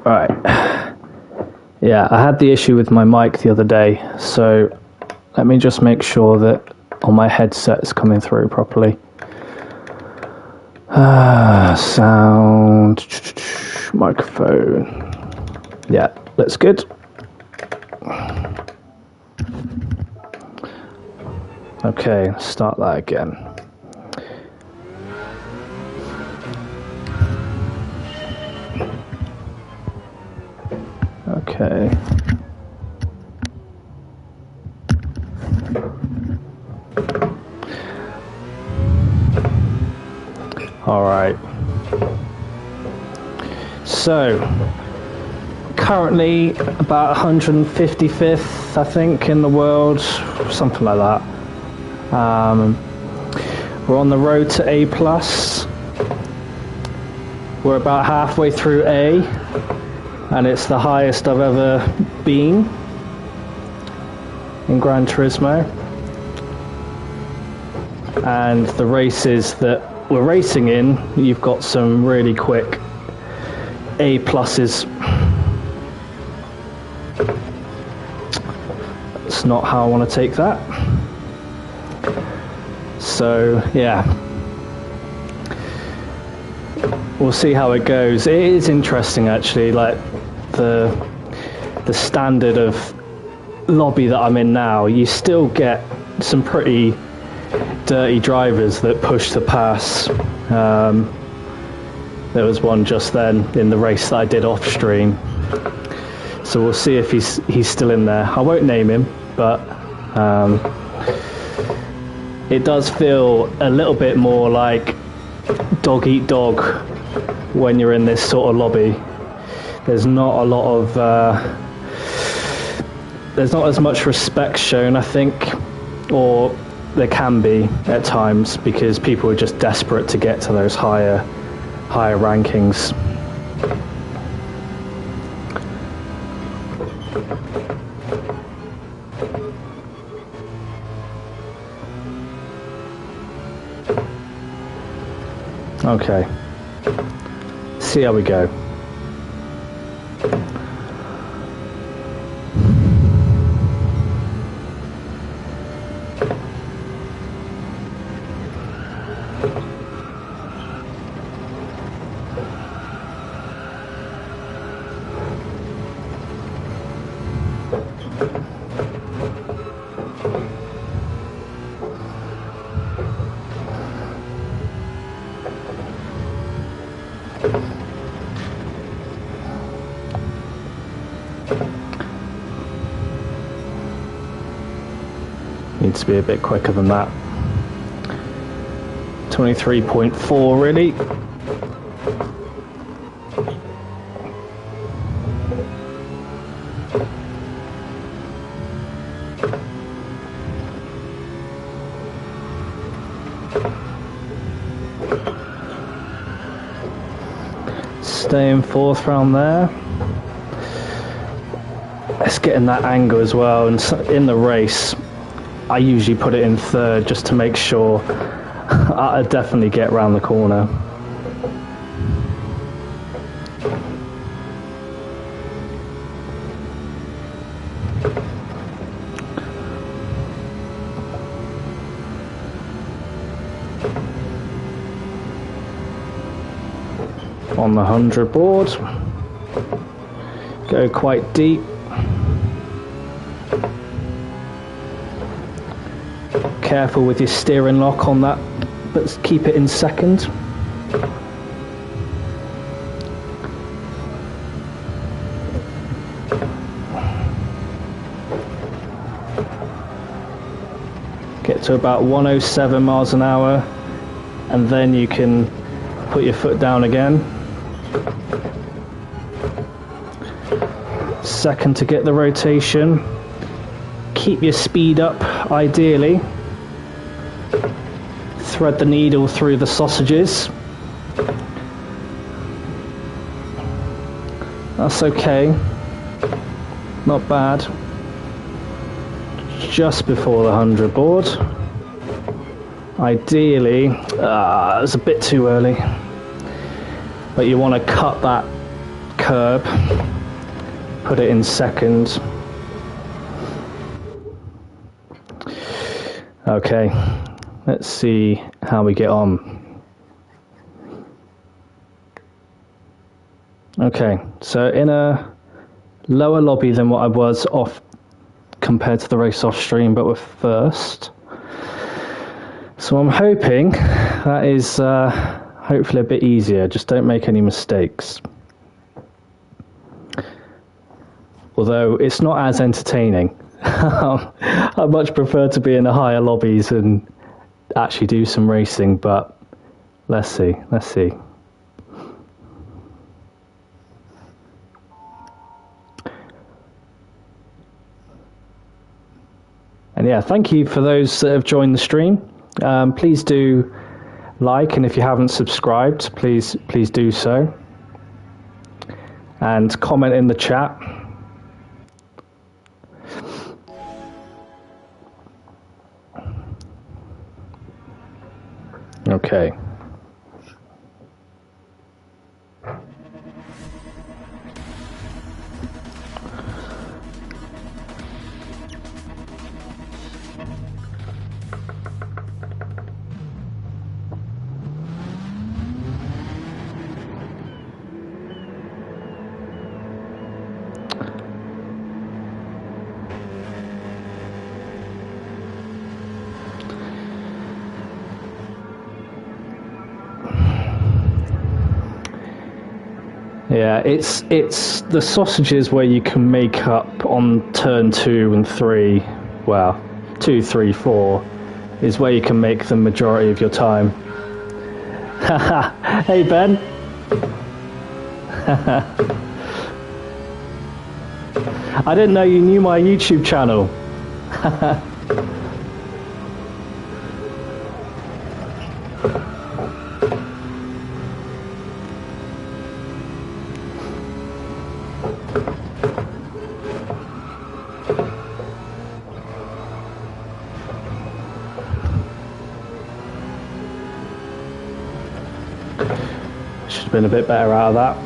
Right. Yeah, I had the issue with my mic the other day, so let me just make sure that all my headset is coming through properly. Sound, microphone. Yeah, that's good. Okay, start that again. Okay. All right. So, currently about 155th, I think, in the world, something like that. We're on the road to A+. We're about halfway through A, and it's the highest I've ever been in Gran Turismo. And the races that we're racing in, you've got some really quick A+. That's not how I want to take that. So yeah, we'll see how it goes. It is interesting actually, like the standard of lobby that I'm in now, you still get some pretty dirty drivers that push the pass. There was one just then in the race that I did off stream, so we'll see if he's still in there. I won't name him, but it does feel a little bit more like dog eat dog when you're in this sort of lobby. There's not a lot of there's not as much respect shown, I think, or there can be at times, because people are just desperate to get to those higher rankings. Okay, see how we go. Needs to be a bit quicker than that. 23.4 really. Staying fourth round there. Let's get in that angle as well, and in the race I usually put it in third just to make sure I definitely get round the corner. On the 100 board, go quite deep. Careful with your steering lock on that, but keep it in second. Get to about 107 miles an hour, and then you can put your foot down again. Second to get the rotation. Keep your speed up, ideally. Thread the needle through the sausages. That's okay. Not bad. Just before the 100 board. Ideally, it was a bit too early. But you want to cut curb, put it in second. Okay, let's see how we get on. Okay, so in a lower lobby than what I was off compared to the race off stream, but we're first. So I'm hoping that is hopefully a bit easier. Just don't make any mistakes. Although it's not as entertaining. I much prefer to be in the higher lobbies and actually do some racing, but let's see. And yeah, thank you for those that have joined the stream. Please do like, and if you haven't subscribed, please do so. And comment in the chat. Okay. Yeah, it's the sausages where you can make up on turn 2 and 3. Well, 2, 3, 4 is where you can make the majority of your time. Hey Ben. I didn't know you knew my YouTube channel. Should have been a bit better out of that.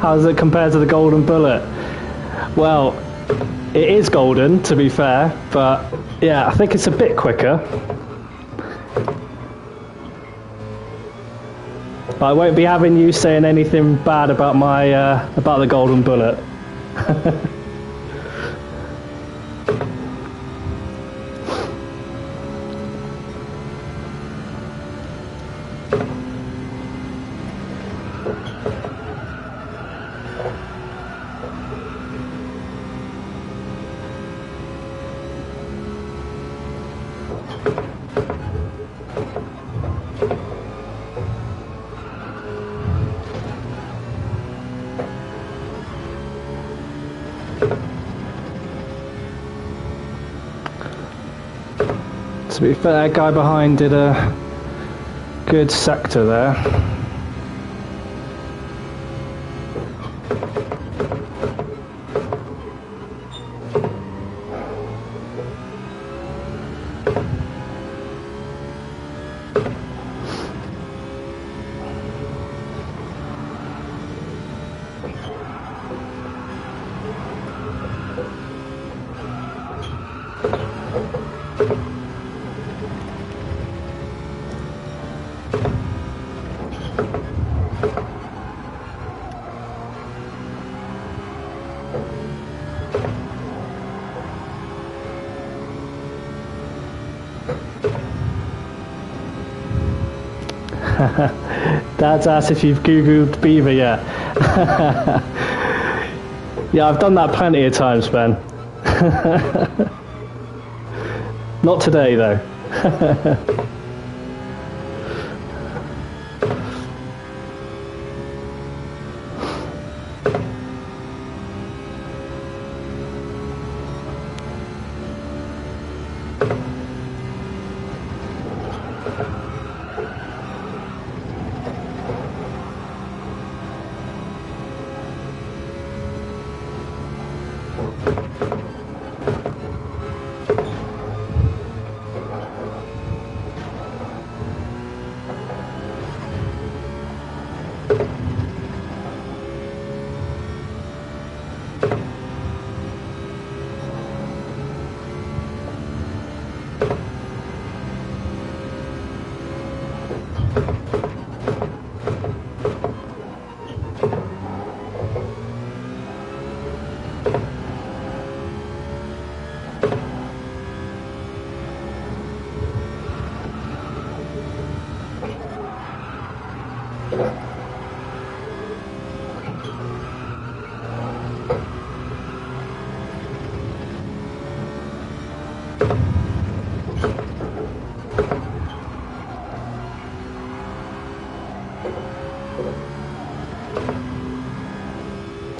How does it compare to the Golden Bullet? Well, it is golden, to be fair, but yeah, I think it's a bit quicker. But I won't be having you saying anything bad about my about the Golden Bullet. To be fair, that guy behind did a good sector there. Dad's asked if you've Googled beaver yet. Yeah, I've done that plenty of times, Ben. Not today, though.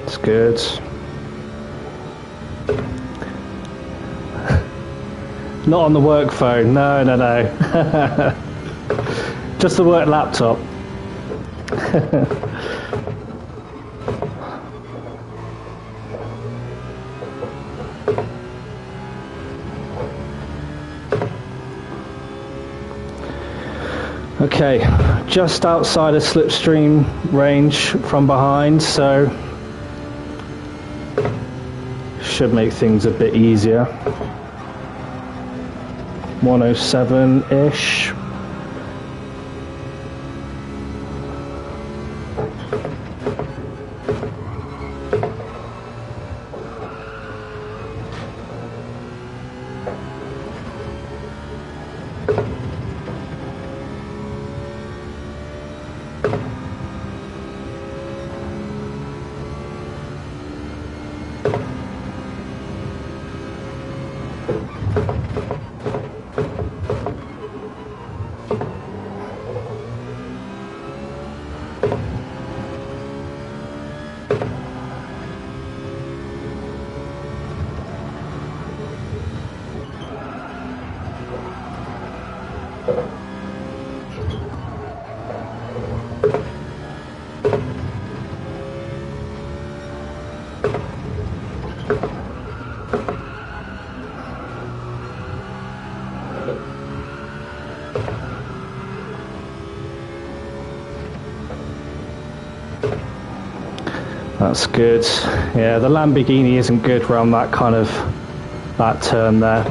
It's good. Not on the work phone, no. Just the work laptop. Okay, just outside of slipstream range from behind, so should make things a bit easier. 107-ish. That's good. Yeah, the Lamborghini isn't good around that kind of that turn there.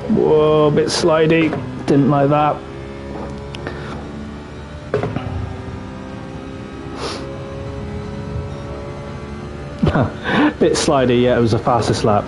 Whoa, a bit slidey. Didn't like that. Bit slidey, yeah, it was the fastest lap.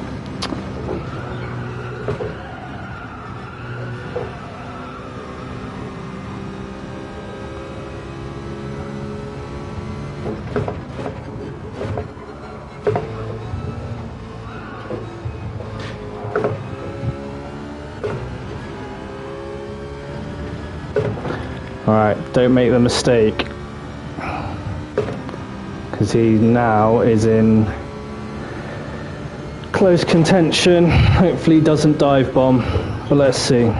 Alright, don't make the mistake, because he now is in close contention. Hopefully he doesn't dive bomb, but let's see.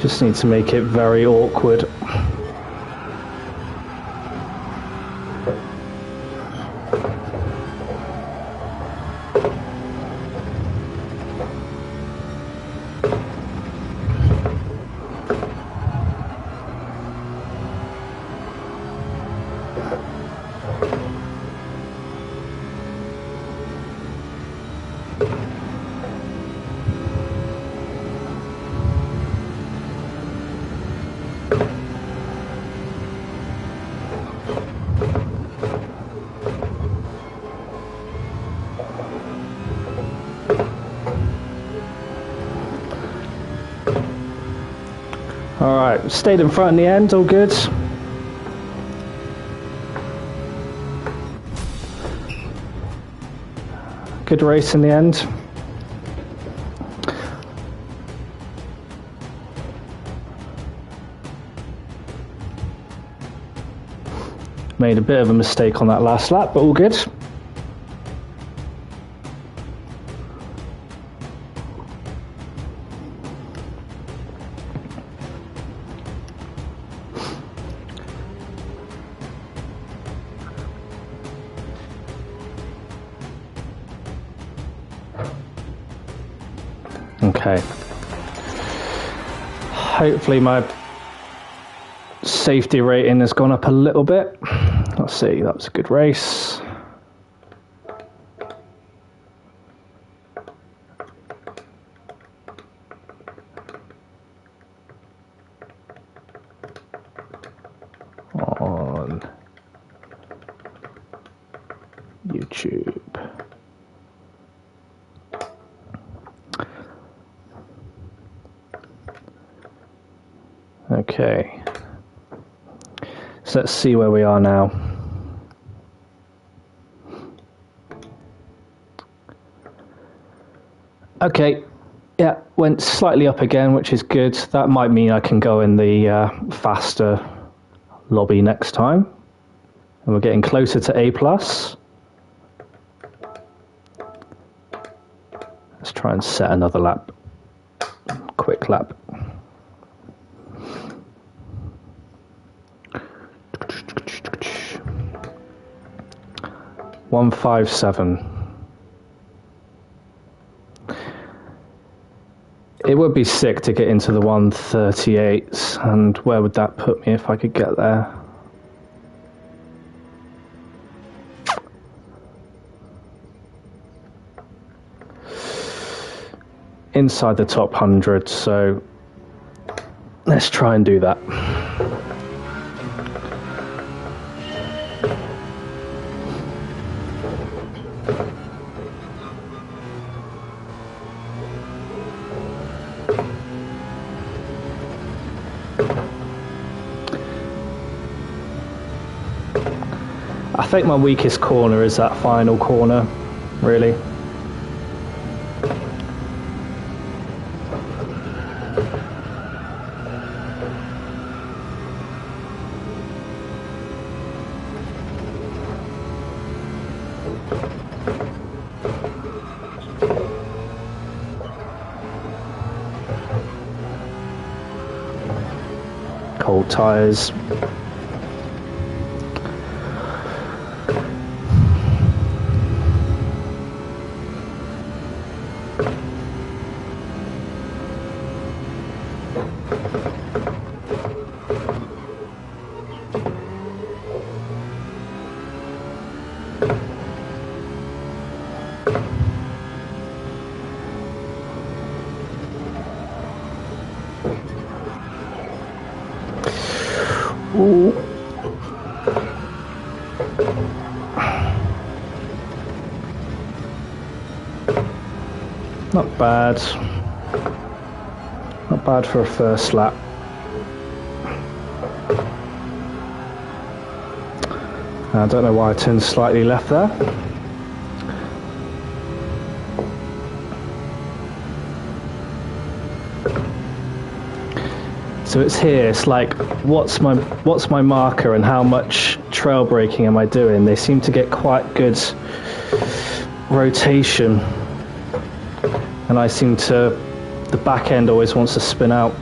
Just need to make it very awkward. Alright, stayed in front in the end, all good. Good race in the end. Made a bit of a mistake on that last lap, but all good. Okay. Hopefully my safety rating has gone up a little bit. Let's see, that was a good race. On YouTube. Okay, so let's see where we are now. Okay, yeah, went slightly up again, which is good. That might mean I can go in the faster lobby next time. And we're getting closer to A+. Let's try and set another lap. Quick lap. $157. It would be sick to get into the 138s, and where would that put me if I could get there? Inside the top 100, so let's try and do that. I think my weakest corner is that final corner, really. Cold tyres. Ooh. Not bad. Not bad for a first lap. I don't know why I turned slightly left there. So it's here, it's like, what's my marker and how much trail braking am I doing? They seem to get quite good rotation. And I seem to, the back end always wants to spin out.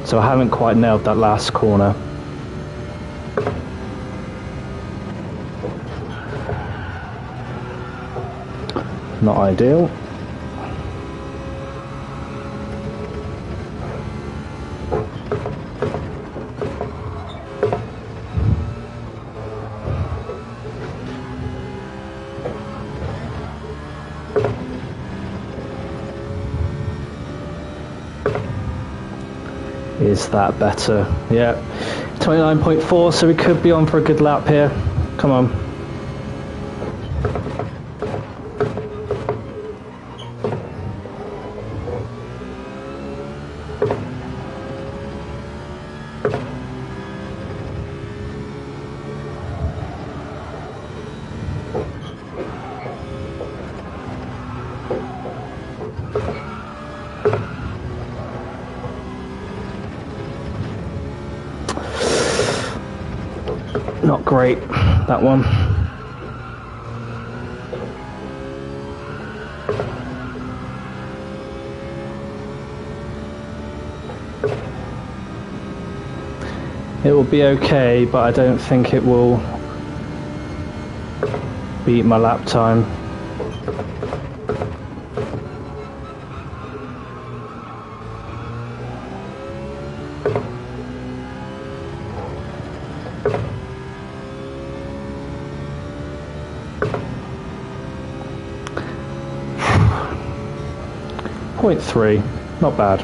So I haven't quite nailed that last corner. Not ideal. is that better? Yeah, 29.4, so we could be on for a good lap here. Come on. Not great, that one. It will be okay, but I don't think it will beat my lap time. .3, not bad.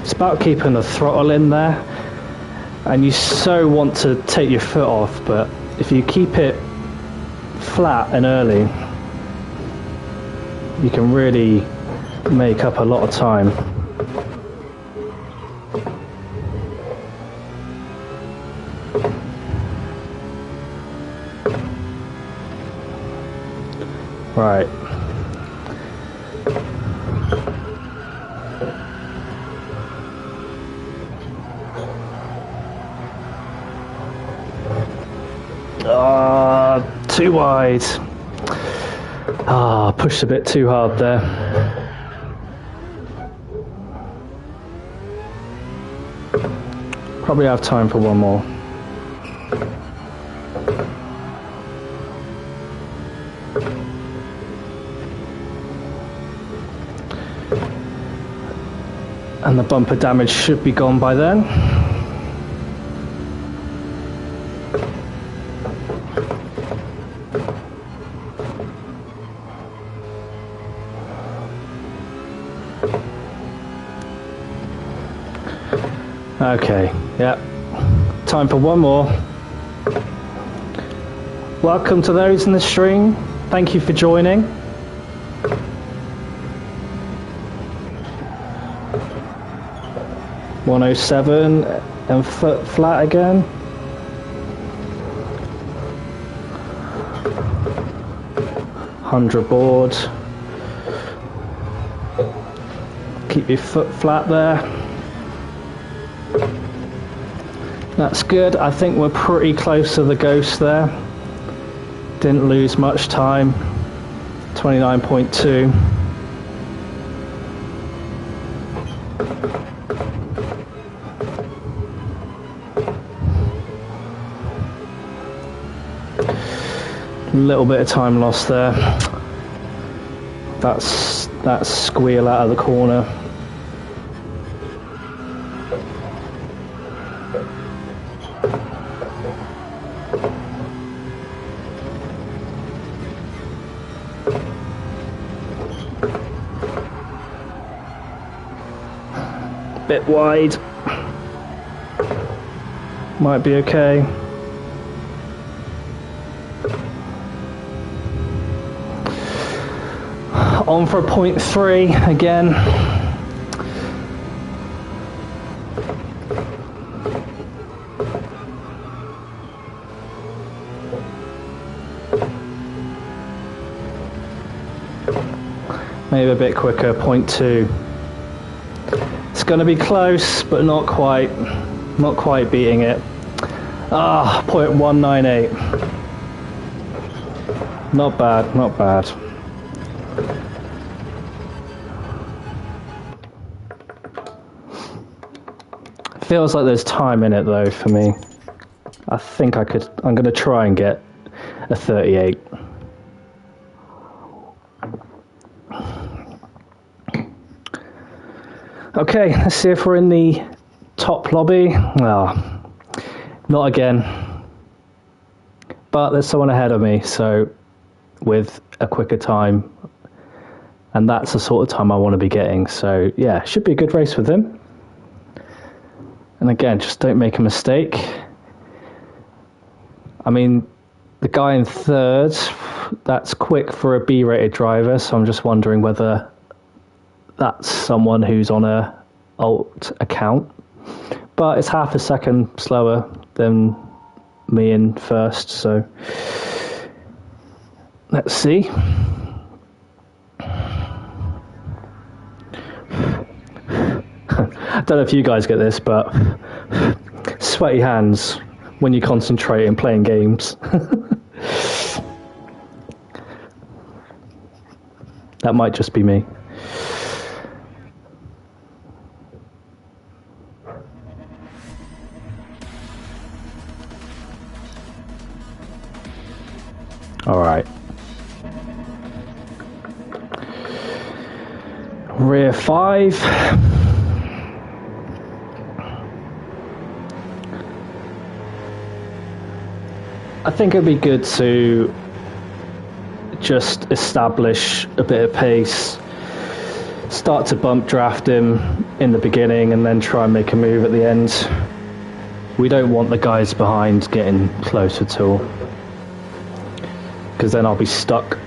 It's about keeping the throttle in there, and you so want to take your foot off, but if you keep it flat and early, you can really make up a lot of time. Right. Too wide. Pushed a bit too hard there. Probably have time for one more. And the bumper damage should be gone by then. Okay, yeah, time for one more. Welcome to those in the stream. Thank you for joining. .107 and foot flat again. .100 board. Keep your foot flat there. That's good. I think we're pretty close to the ghost there. Didn't lose much time. 29.2. A little bit of time lost there. That's squeal out of the corner. Bit wide. Might be okay. On for a .3 again. Maybe a bit quicker, .2. It's going to be close, but not quite beating it. .198. Not bad, not bad. Feels like there's time in it though for me. I think I'm going to try and get a 38. Okay, let's see if we're in the top lobby. Oh, not again. But there's someone ahead of me, so with a quicker time. And that's the sort of time I want to be getting. So yeah, should be a good race with him. And again, just don't make a mistake. I mean, the guy in third, that's quick for a B-rated driver, so I'm just wondering whether that's someone who's on a alt account. But it's half a second slower than me in first, so let's see. I don't know if you guys get this, but sweaty hands when you concentrate in playing games. That might just be me. All right. Rear 5. I think it'd be good to just establish a bit of pace, start to bump draft him in the beginning and then try and make a move at the end. We don't want the guys behind getting close at all, because then I'll be stuck.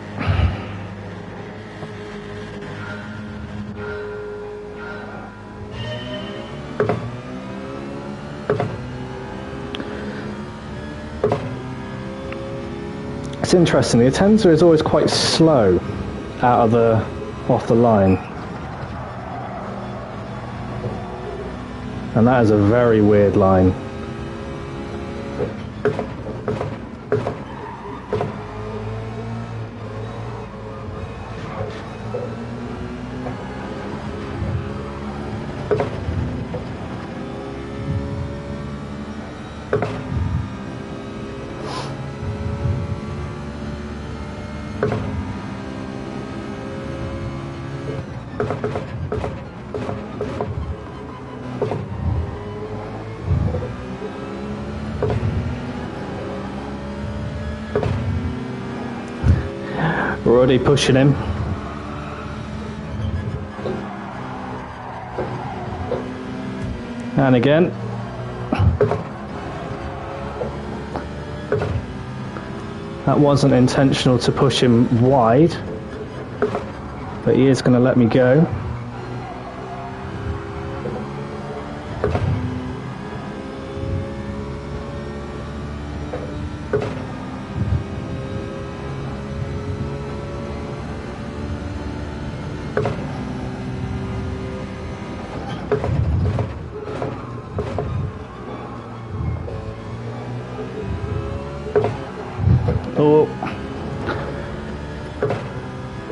It's interesting, the Atenza is always quite slow off the line. And that is a very weird line. We're already pushing him. And again. That wasn't intentional to push him wide, but he is going to let me go.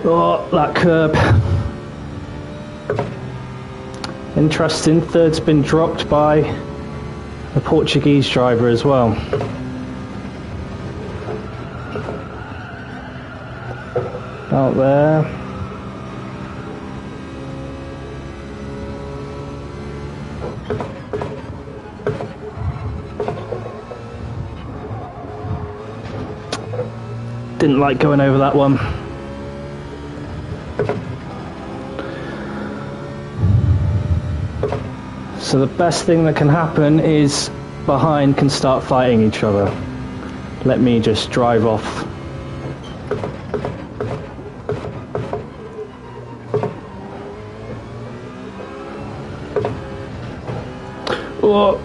Oh, that curb. Interesting, third's been dropped by a Portuguese driver as well. Out there. Didn't like going over that one. So the best thing that can happen is behind can start fighting each other. Let me just drive off. Oh.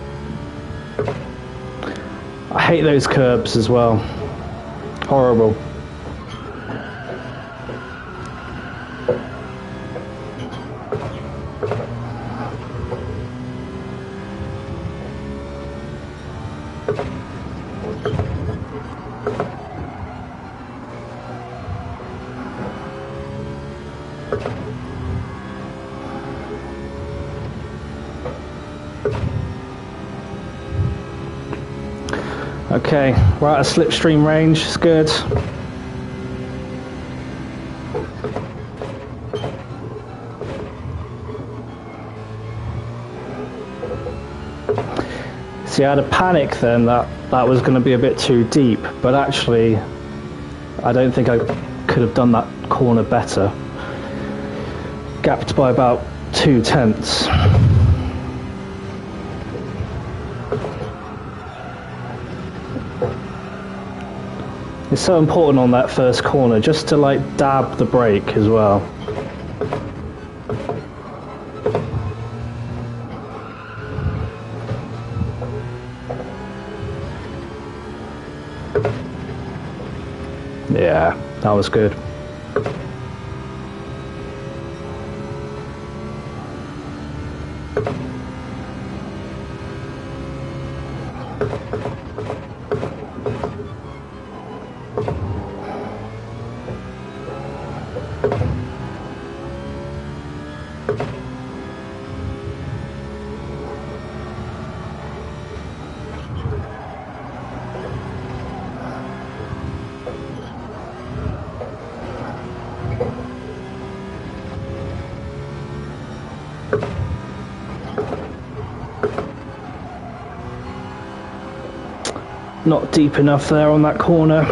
I hate those curbs as well. Horrible. Okay, we're out of slipstream range, it's good. See, I had a panic then that that was going to be a bit too deep, but actually I don't think I could have done that corner better. Gapped by about 0.2. It's so important on that first corner just to like dab the brake as well. Yeah, that was good. Not deep enough there on that corner.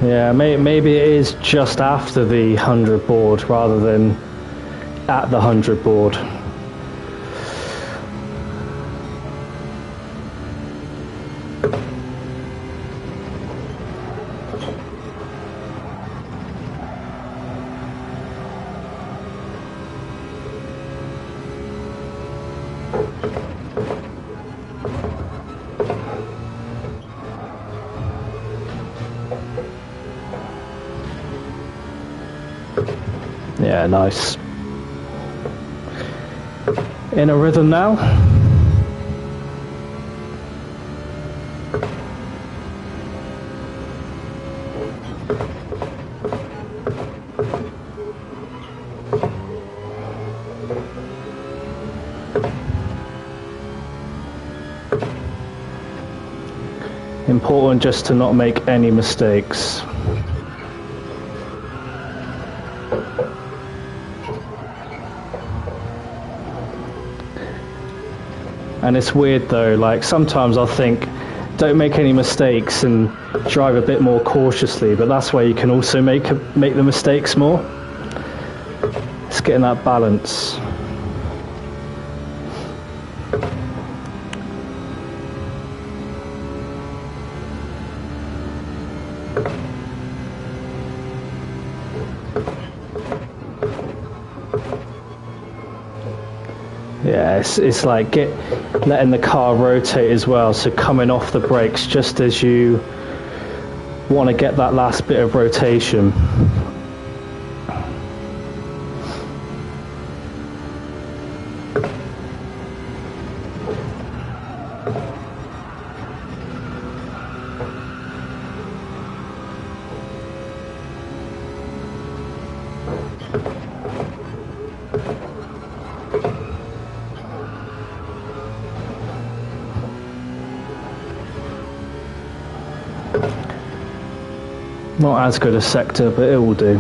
Yeah, maybe it is just after the 100 board rather than at the 100 board. Yeah, nice. In a rhythm now. Important just to not make any mistakes. And it's weird though, like sometimes I'll think, don't make any mistakes and drive a bit more cautiously, but that's where you can also make the mistakes more. It's getting that balance. Yeah, it's like letting the car rotate as well, so coming off the brakes just as you want to get that last bit of rotation. Not as good a sector, but it will do.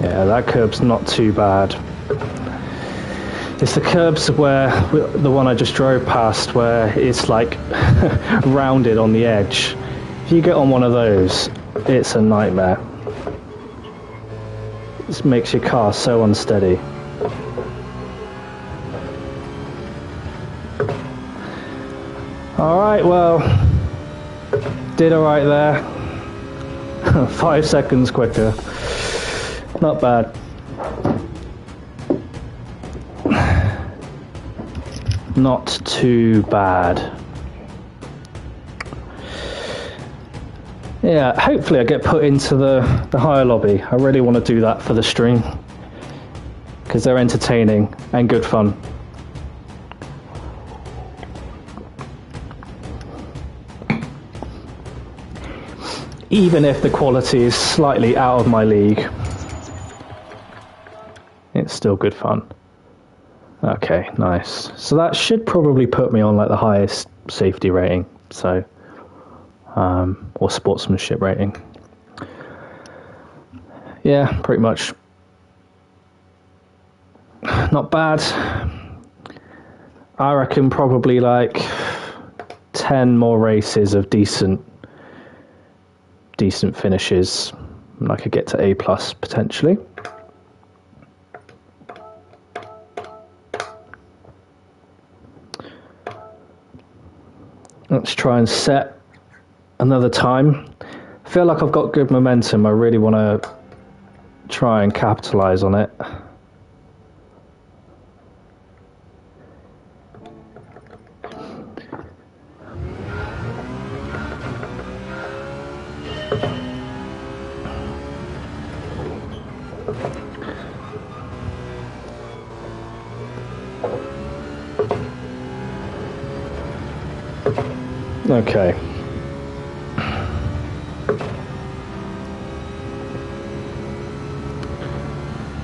Yeah, that curb's not too bad. It's the curbs where, the one I just drove past, where it's like rounded on the edge. If you get on one of those, it's a nightmare. This makes your car so unsteady. Alright, well, did alright there. 5 seconds quicker. Not bad. Not too bad. Yeah, hopefully I get put into the higher lobby. I really want to do that for the stream, because they're entertaining and good fun. Even if the quality is slightly out of my league, it's still good fun. Okay, nice. So that should probably put me on like the highest safety rating, so or sportsmanship rating. Yeah, pretty much. Not bad. I reckon probably like 10 more races of decent finishes, and I could get to A+ potentially. Let's try and set another time. I feel like I've got good momentum. I really want to try and capitalize on it. Okay.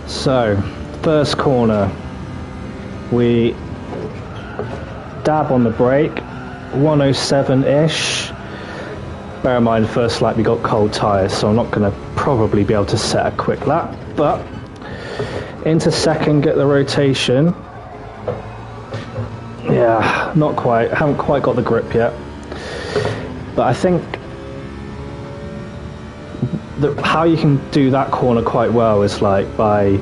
So, first corner, we dab on the brake, 107-ish. Bear in mind, first lap we got cold tyres, so I'm not going to probably be able to set a quick lap, but into second, get the rotation. Yeah, not quite, haven't quite got the grip yet. But I think how you can do that corner quite well is like by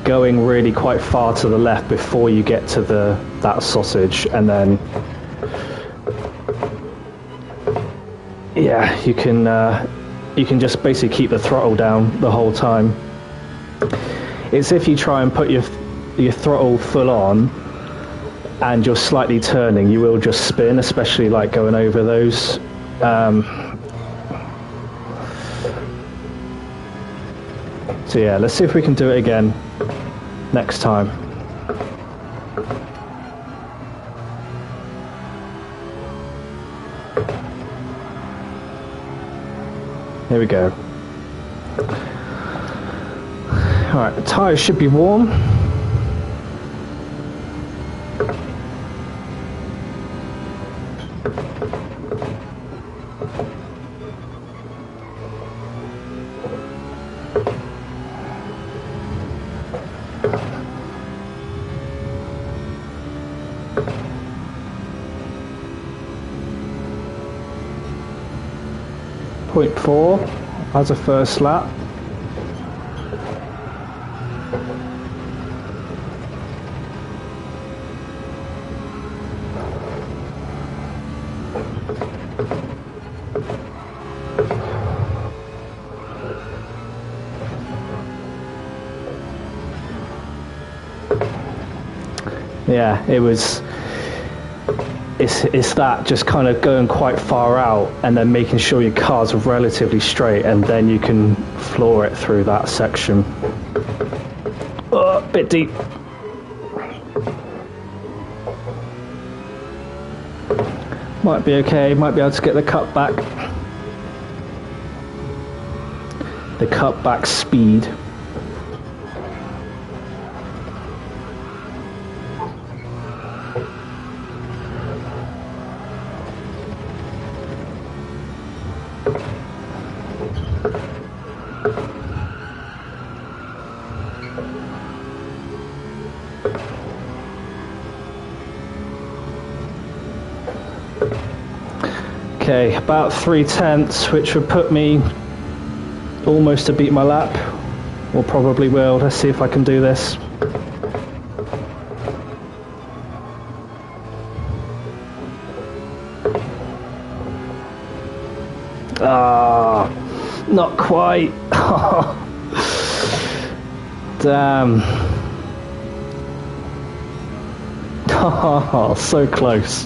going really quite far to the left before you get to that sausage, and then yeah, you can just basically keep the throttle down the whole time. It's if you try and put your throttle full on and you're slightly turning, you will just spin, especially like going over those. So yeah, let's see if we can do it again next time. Here we go. Alright, the tyres should be warm. .4 as a first lap. Yeah, it's that just kind of going quite far out and then making sure your car's relatively straight, and then you can floor it through that section. Oh, bit deep. Might be okay, might be able to get the cut back. The cut back speed. Okay, about 3/10, which would put me almost to beat my lap, or probably will. Let's see if I can do this. Ah, not quite. Damn. Oh, so close.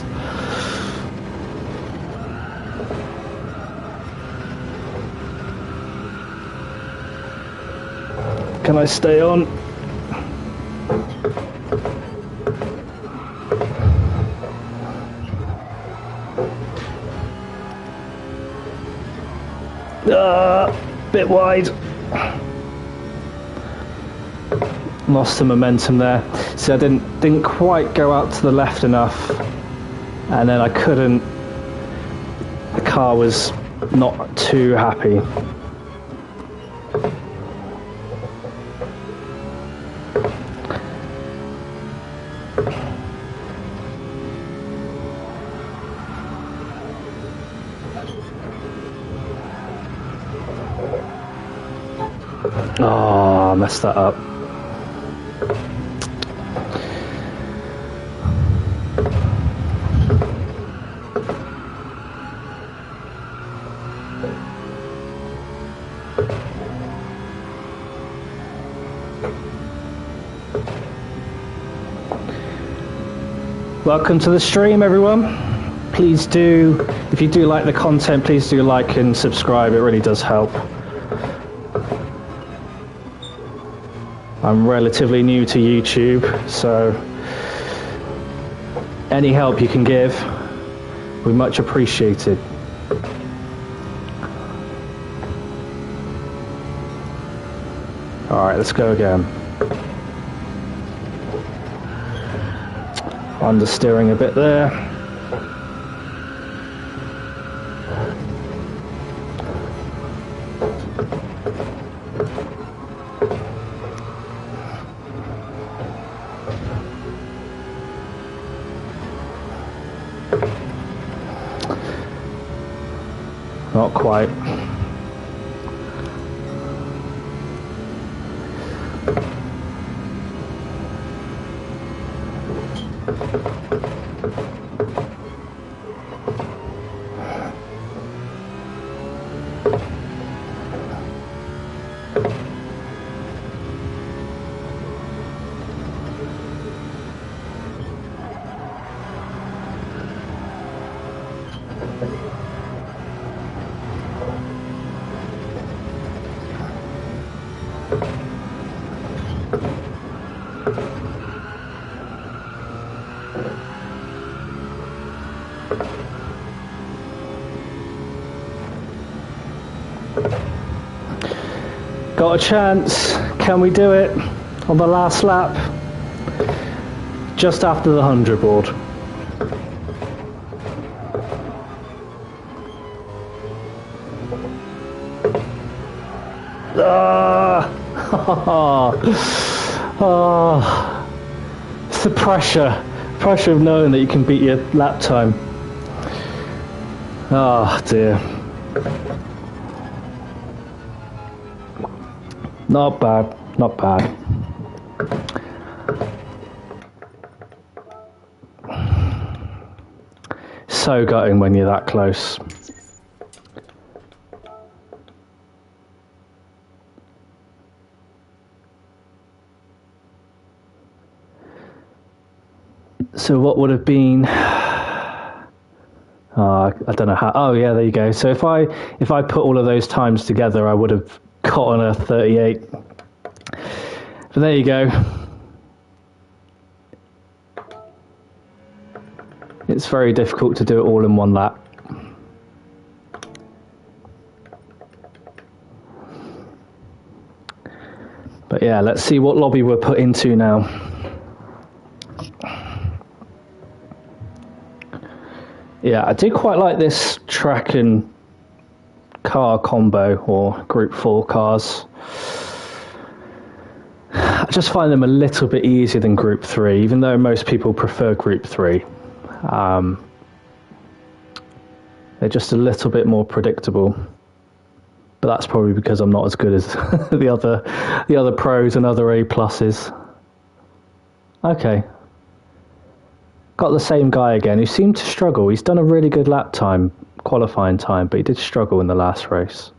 Can I stay on? Bit wide. Lost some momentum there. See, I didn't quite go out to the left enough, and then I couldn't. The car was not too happy. Oh, I messed that up. Welcome to the stream, everyone. Please do, if you do like the content, please do like and subscribe. It really does help. I'm relatively new to YouTube, so any help you can give, we much appreciated. All right, let's go again. Understeering a bit there. Not quite. Got a chance. Can we do it on the last lap? Just after the 100 board. Oh, it's the pressure of knowing that you can beat your lap time. Oh dear. Not bad, not bad. So gutting when you're that close. So what would have been? I don't know how. Oh yeah, there you go. So if I put all of those times together, I would have gotten a 38. But there you go. It's very difficult to do it all in one lap. But yeah, let's see what lobby we're put into now. Yeah, I do quite like this track and car combo, or Group 4 cars. I just find them a little bit easier than Group 3, even though most people prefer Group 3. They're just a little bit more predictable. But that's probably because I'm not as good as the other pros and other A pluses. Okay. Got the same guy again who seemed to struggle. He's done a really good lap time qualifying time, but he did struggle in the last race.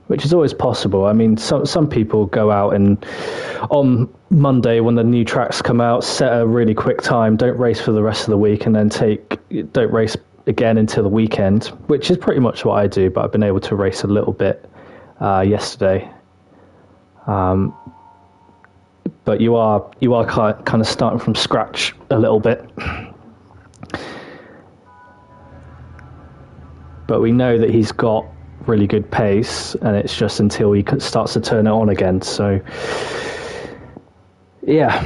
Which is always possible. I mean, some people go out and on Monday when the new tracks come out, set a really quick time, don't race for the rest of the week, and then don't race again until the weekend, which is pretty much what I do, but I've been able to race a little bit yesterday. But you are kind of starting from scratch a little bit. But we know that he's got really good pace, and it's just until he starts to turn it on again. So yeah,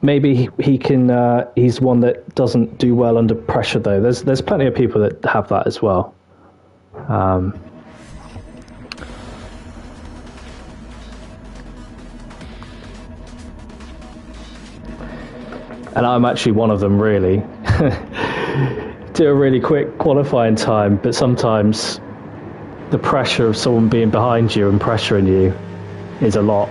maybe he can. He's one that doesn't do well under pressure, though. There's plenty of people that have that as well. And I'm actually one of them, really. Do a really quick qualifying time, but sometimes the pressure of someone being behind you and pressuring you is a lot.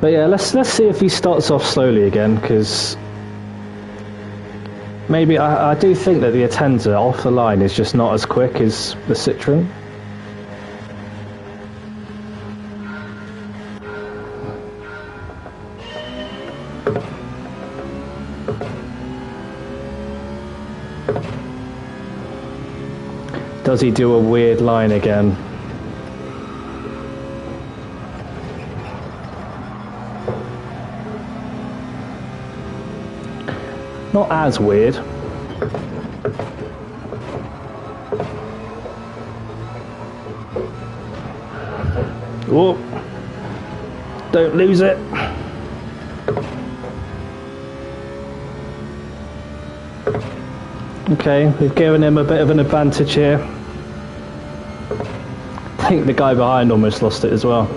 But yeah, let's see if he starts off slowly again, because maybe I do think that the Atenza off the line is just not as quick as the Citroen. Does he do a weird line again? Not as weird. Oh, don't lose it. Okay, we've given him a bit of an advantage here. I think the guy behind almost lost it as well.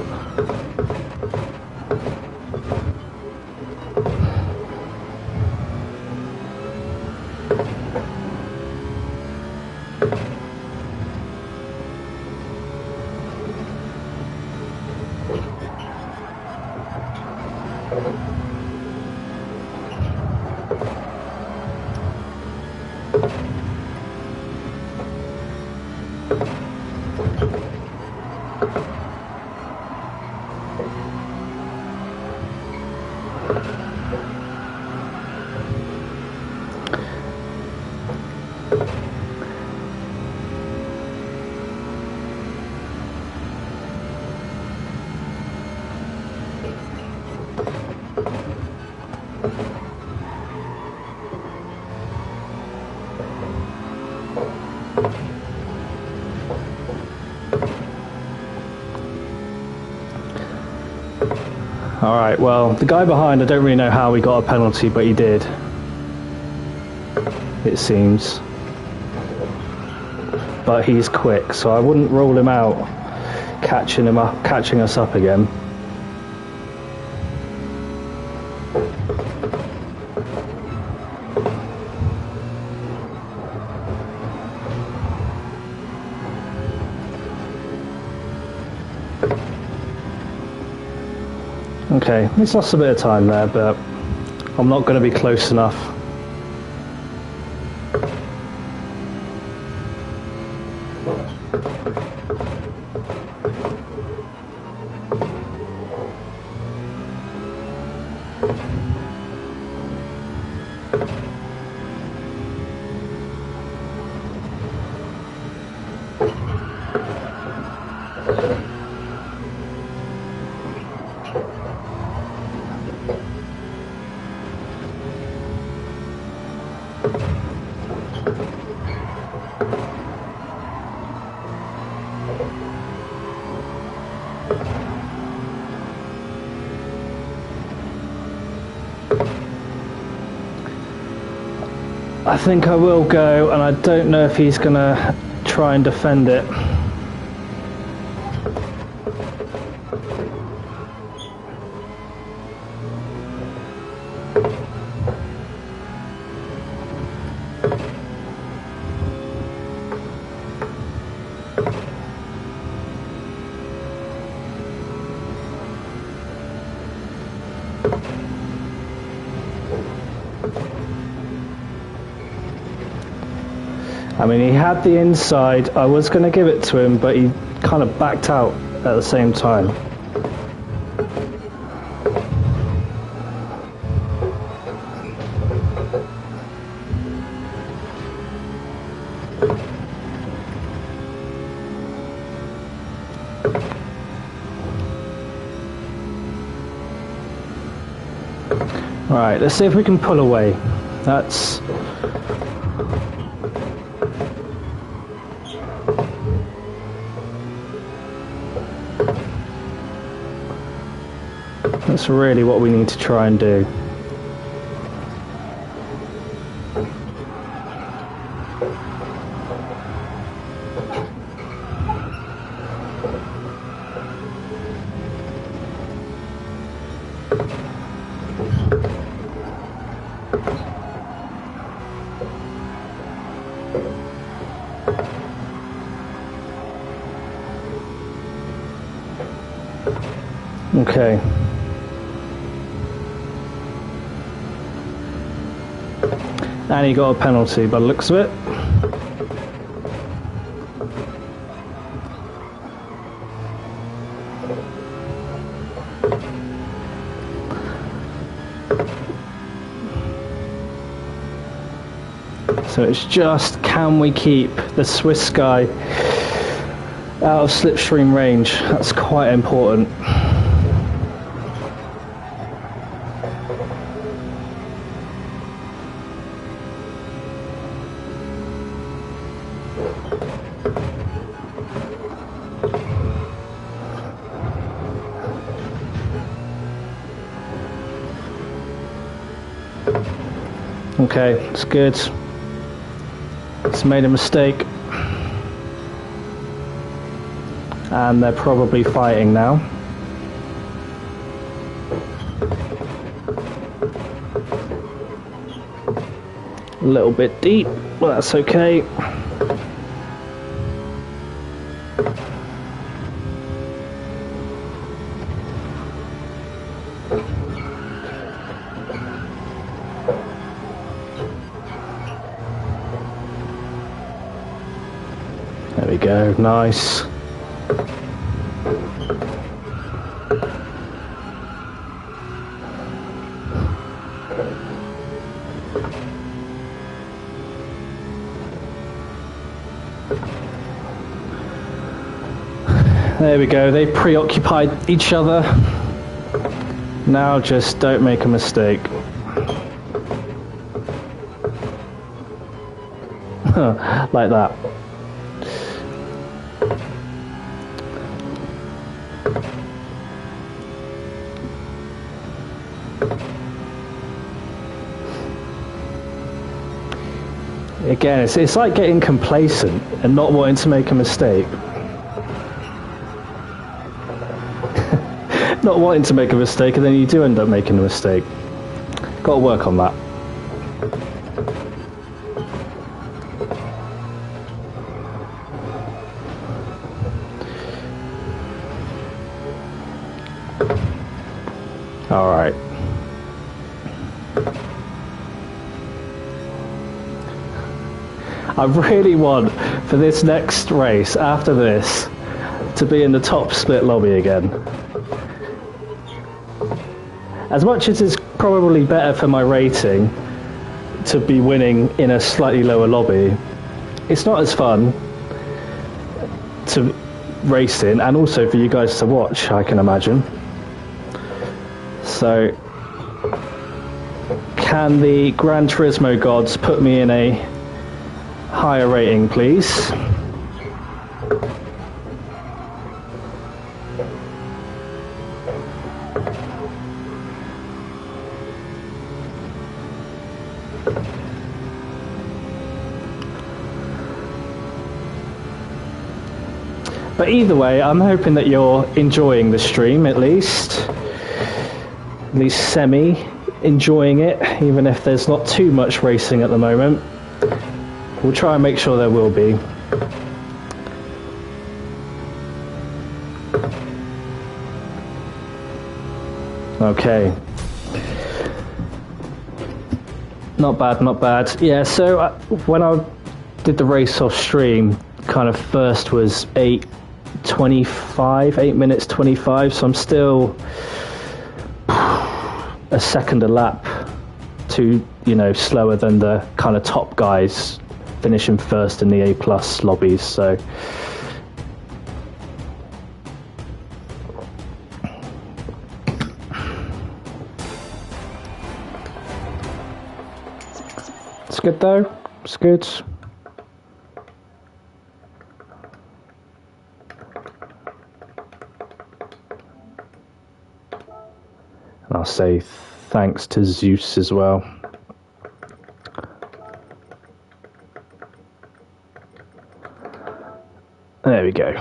Alright, well, the guy behind, I don't really know how he got a penalty, but he did. It seems. But he's quick, so I wouldn't rule him out catching us up again. Okay, he's lost a bit of time there, but I'm not going to be close enough. I think I will go, and I don't know if he's going to try and defend it. I mean, he had the inside. I was going to give it to him, but he kind of backed out at the same time. Right, let's see if we can pull away. That's really what we need to try and do. Okay. And he got a penalty by the looks of it. So it's just, can we keep the Swiss guy out of slipstream range? That's quite important. Okay, it's good. It's made a mistake. And they're probably fighting now. A little bit deep, but that's okay. There we go, nice. There we go, they preoccupied each other. Now just don't make a mistake. Like that. Again, it's like getting complacent and not wanting to make a mistake. Not wanting to make a mistake, and then you do end up making a mistake. Got to work on that. All right. I really want for this next race, after this, to be in the top split lobby again. As much as it's probably better for my rating to be winning in a slightly lower lobby, it's not as fun to race in, and also for you guys to watch, I can imagine. So, can the Gran Turismo gods put me in a higher rating, please? But either way, I'm hoping that you're enjoying the stream, at least semi enjoying it, even if there's not too much racing at the moment. We'll try and make sure there will be. Okay. Not bad, not bad. Yeah, so when I did the race off stream, kind of first was 8:25, 8 minutes 25, so I'm still a second a lap too, slower than the kind of top guys finishing first in the A+ lobbies, so it's good though, it's good. And I'll say thanks to Zeus as well. There we go.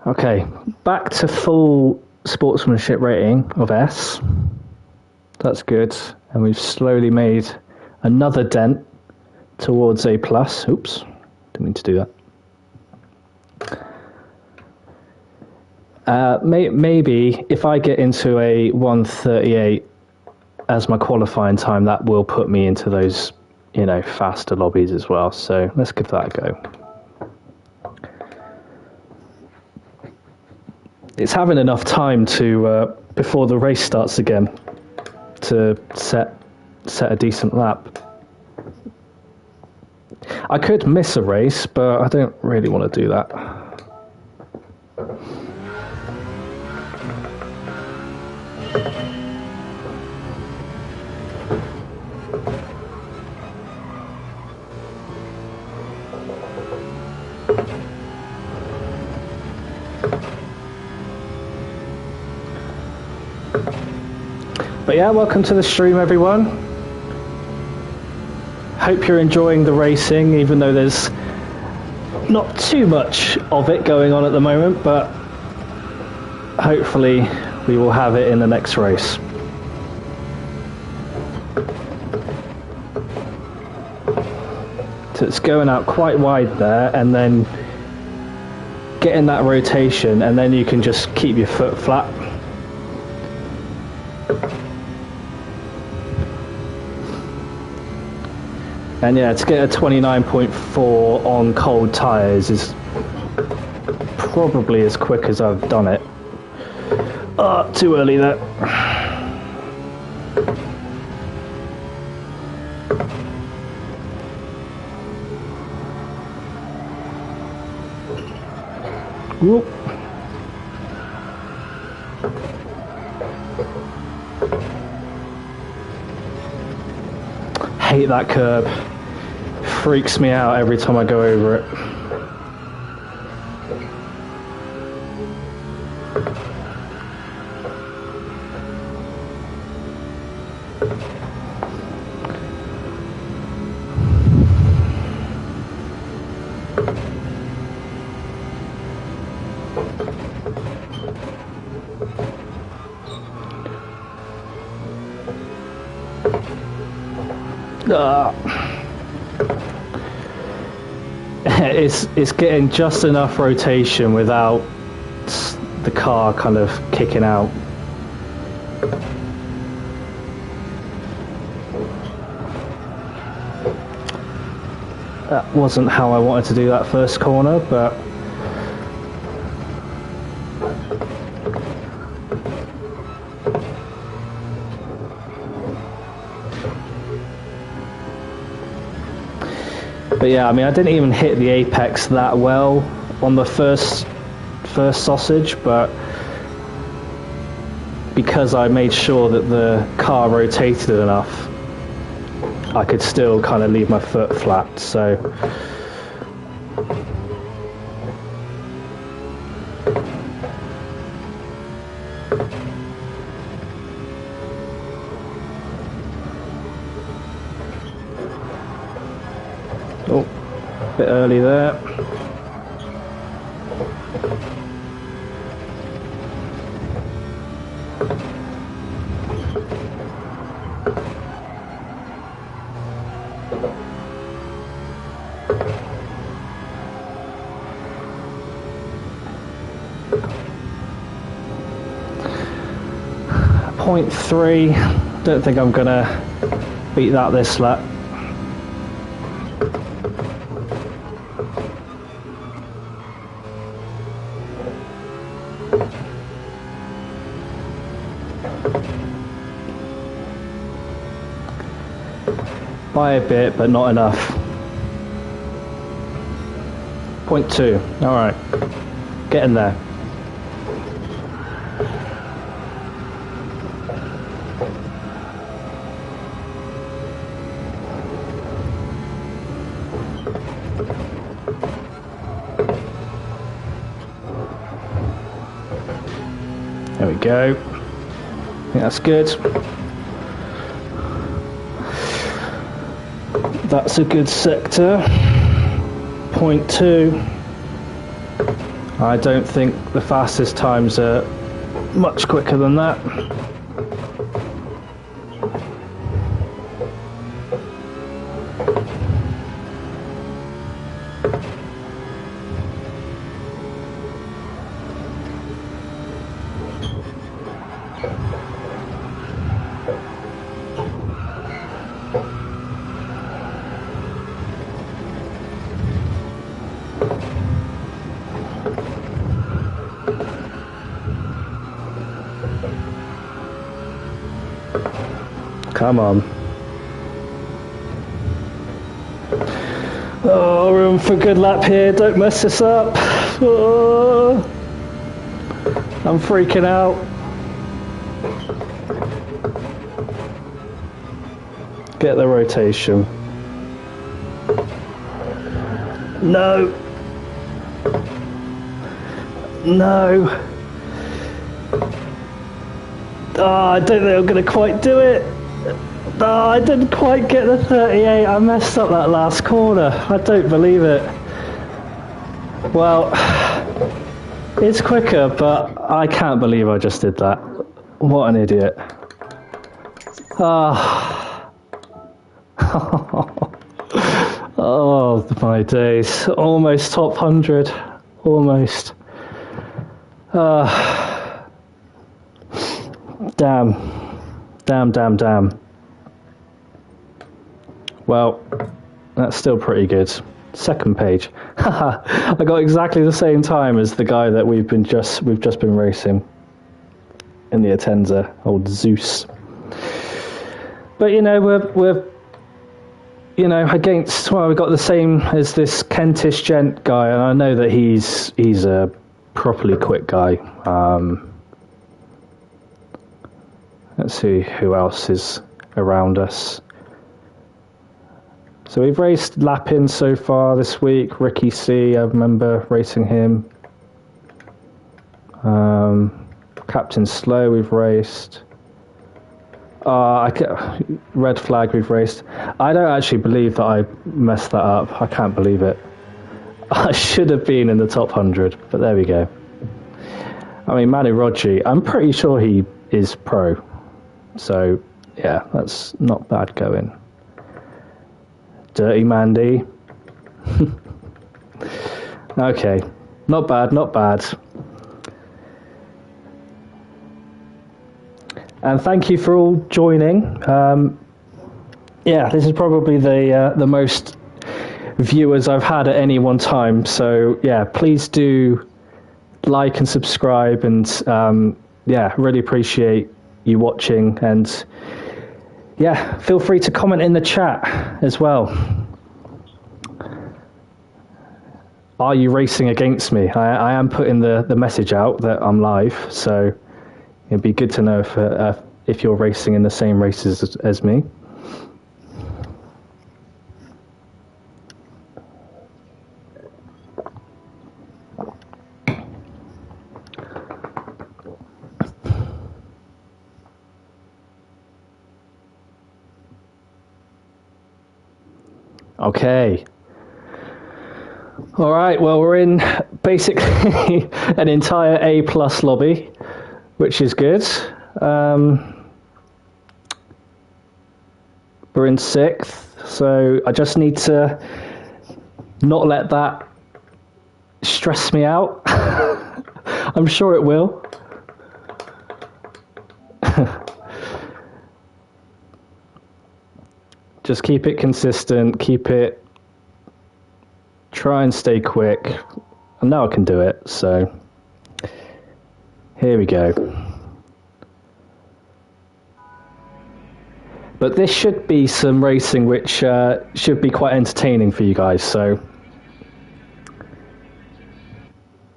Okay, back to full sportsmanship rating of S. That's good. And we've slowly made another dent towards A+. Oops, didn't mean to do that. Maybe if I get into a 1:38 as my qualifying time, that will put me into those, faster lobbies as well. So let's give that a go. It's having enough time to before the race starts again to set a decent lap. I could miss a race, but I don't really want to do that. But yeah, welcome to the stream, everyone. Hope you're enjoying the racing, even though there's not too much of it going on at the moment, but hopefully we will have it in the next race. So it's going out quite wide there, and then getting that rotation, and then you can just keep your foot flat. And yeah, to get a 29.4 on cold tyres is probably as quick as I've done it. Too early there. Whoop. Hate that curb. Freaks me out every time I go over it. It's getting just enough rotation without the car kind of kicking out. That wasn't how I wanted to do that first corner, but yeah, I mean, I didn't even hit the apex that well on the first sausage, but because I made sure that the car rotated enough, I could still kind of leave my foot flat, so a bit early there. 0.3. Don't think I'm gonna beat that this lap. By a bit, but not enough. 0.2. All right, getting there. There we go. I think that's good. That's a good sector. 0.2. I don't think the fastest times are much quicker than that. Come on. Oh, room for a good lap here. Don't mess this up. Oh, I'm freaking out. Get the rotation. No. No. Oh, I don't think I'm going to quite do it. Oh, I didn't quite get the 38. I messed up that last corner. I don't believe it. Well, it's quicker, but I can't believe I just did that. What an idiot. Ah. Oh, my days. Almost top 100. Almost. Damn. Damn, damn, damn. Well, that's still pretty good. Second page. I got exactly the same time as the guy that we've just been racing in the Atenza, old Zeus. But you know, we're you know, against, well, we've got the same as this Kentish gent guy, and I know that he's a properly quick guy. Let's see who else is around us. So we've raced Lapin so far this week. Ricky C, I remember racing him. Captain Slow we've raced. Red Flag we've raced. I don't actually believe that I messed that up. I can't believe it. I should have been in the top 100, but there we go. I mean, Manu Rodgi, I'm pretty sure he is pro. So, yeah, that's not bad going. Dirty Mandy. Okay, not bad, not bad. And thank you for all joining. Yeah, this is probably the most viewers I've had at any one time. So yeah, please do like and subscribe, and yeah, really appreciate you watching. And yeah, feel free to comment in the chat as well. Are you racing against me? I am putting the message out that I'm live, so it'd be good to know if you're racing in the same races as me. Okay. All right, well, we're in basically an entire A+ lobby, which is good. We're in 6th, so I just need to not let that stress me out. I'm sure it will. Just keep it consistent, try and stay quick. And now I can do it, so here we go. But this should be some racing which should be quite entertaining for you guys, so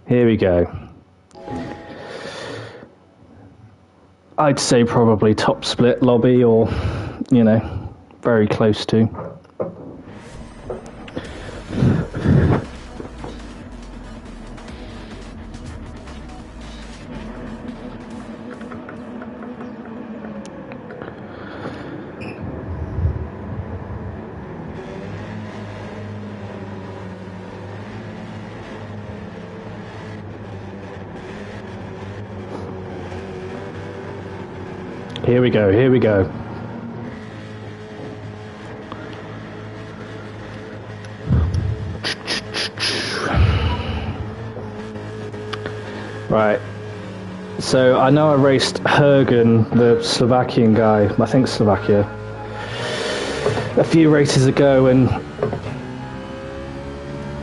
here we go. I'd say probably top split lobby, or, you know, very close to. Here we go, here we go. Right, so I know I raced Hergen, the Slovakian guy, I think Slovakia, a few races ago, and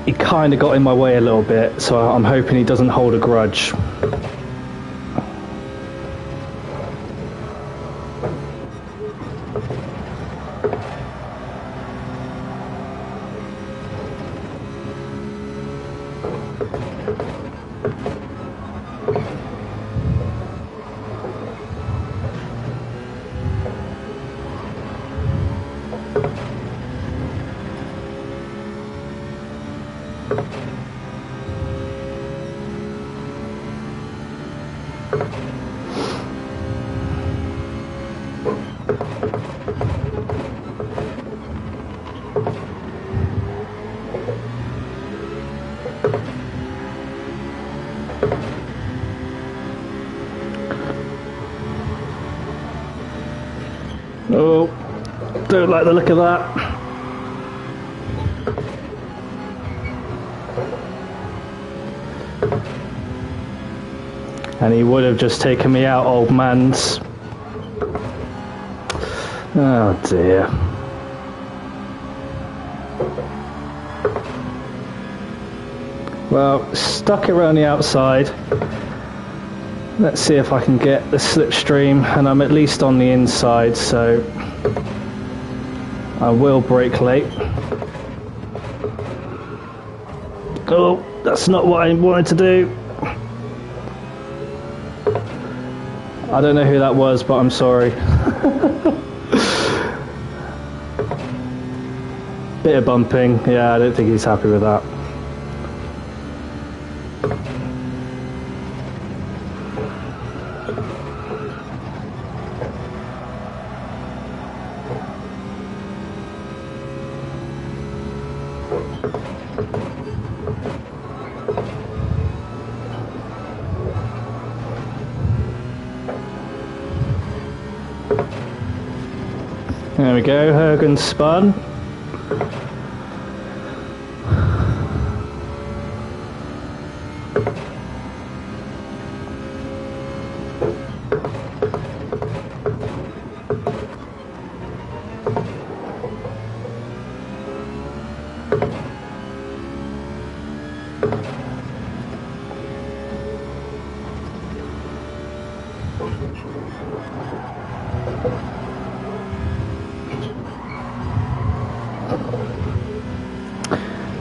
he kind of got in my way a little bit, so I'm hoping he doesn't hold a grudge. Oh, don't like the look of that. And he would have just taken me out, old man's. Oh dear. Well, stuck it around the outside. Let's see if I can get the slipstream, and I'm at least on the inside, so I will brake late. Oh, that's not what I wanted to do. I don't know who that was, but I'm sorry. Bit of bumping, yeah, I don't think he's happy with that. There we go, Hergen spun.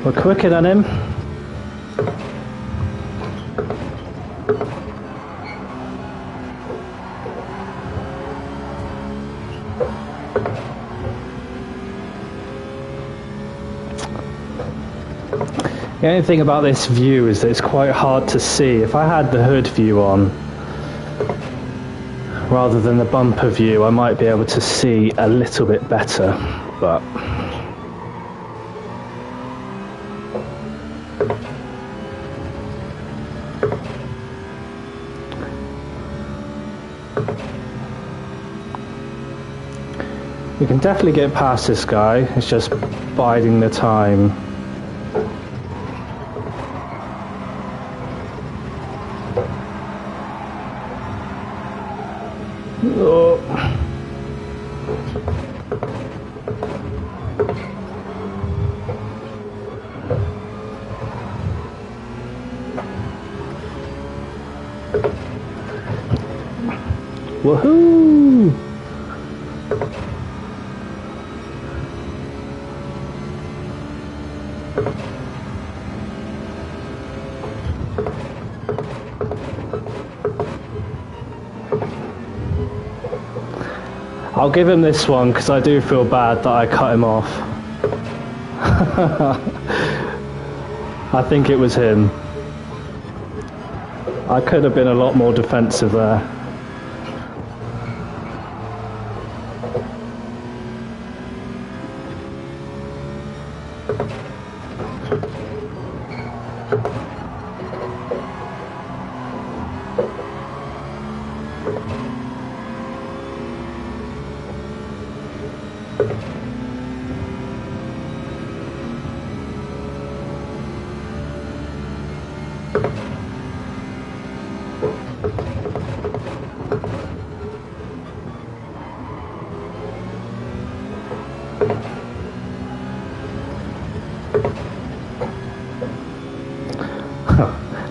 We're quicker than him. The only thing about this view is that it's quite hard to see. If I had the hood view on, rather than the bumper view, I might be able to see a little bit better, but we can definitely get past this guy. It's just biding the time. Oh. Woohoo! I'll give him this one because I do feel bad that I cut him off. I think it was him. I could have been a lot more defensive there.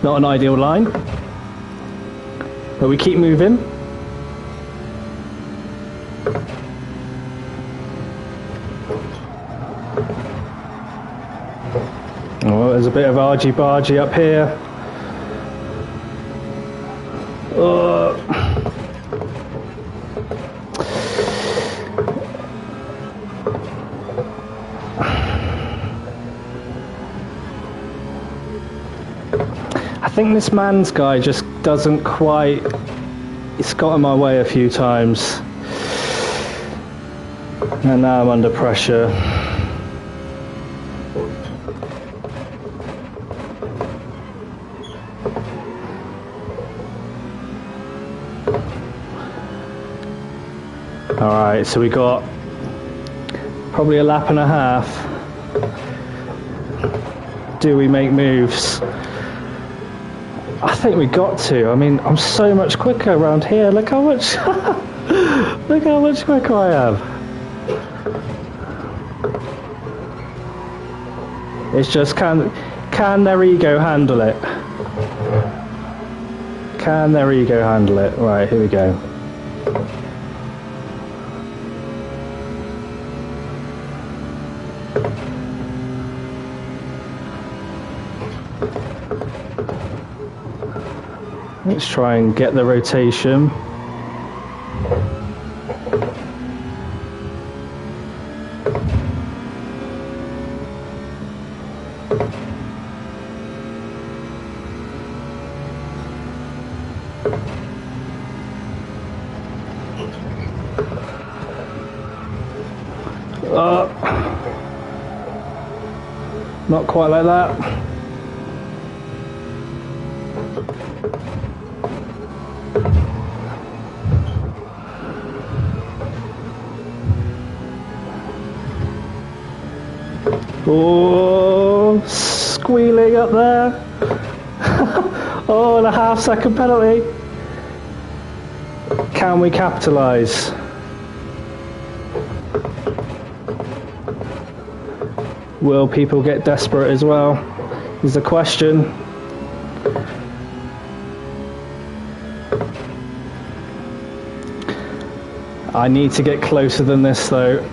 Not an ideal line, but we keep moving. Oh, there's a bit of argy-bargy up here. I think this man's guy just doesn't quite... It's got in my way a few times. And now I'm under pressure. Alright, so we got probably a lap and a half. Do we make moves? I think we got to. I mean, I'm so much quicker around here. Look how much look how much quicker I am. It's just can their ego handle it? Can their ego handle it? Right, here we go. Let's try and get the rotation. Not quite like that. Oh, squealing up there. Oh, and a half-second penalty. Can we capitalise? Will people get desperate as well? Is the question. I need to get closer than this though.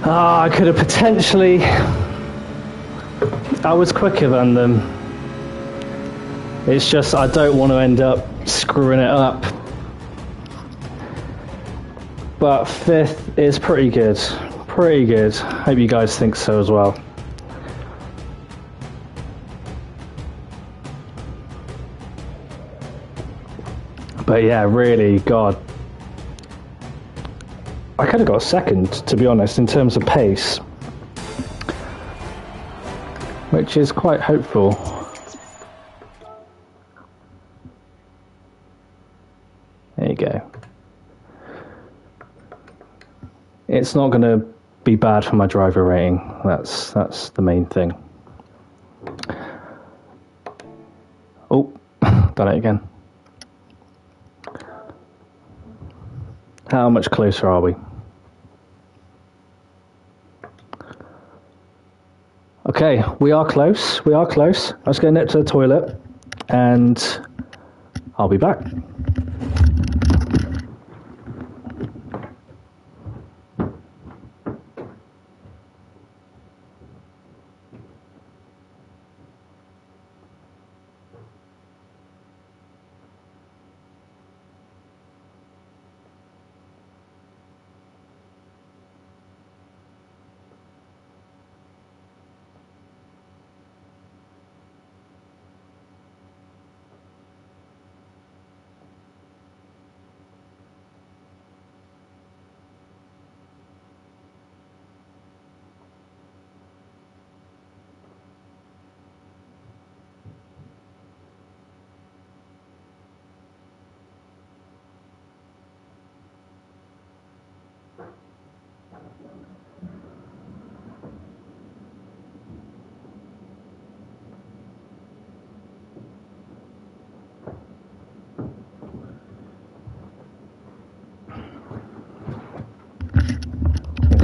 I could have potentially... I was quicker than them. It's just I don't want to end up screwing it up. But 5th is pretty good. Pretty good. Hope you guys think so as well. But yeah, really, God. I could have got second, to be honest, in terms of pace, which is quite hopeful. There you go. It's not going to be bad for my driver rating. That's the main thing. Oh, done it again. How much closer are we? Okay, we are close. We are close. I was going to nip to the toilet, and I'll be back.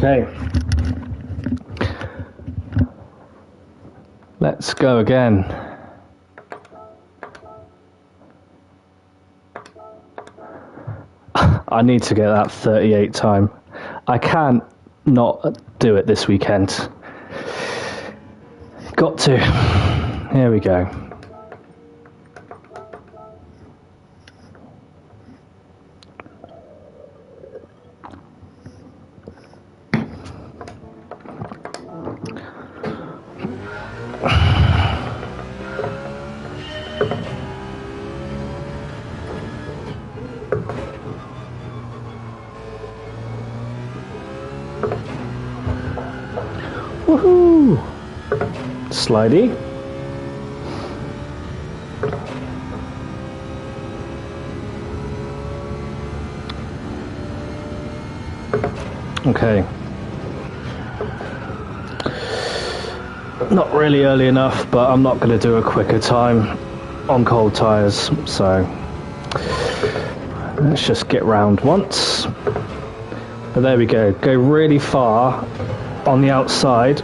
Okay, let's go again. I need to get that 38 time. I can't not do it this weekend. Got to. Here we go. Woohoo! Slidey. Okay. Not really early enough, but I'm not going to do a quicker time on cold tyres, so let's just get round once. But there we go. Go really far on the outside.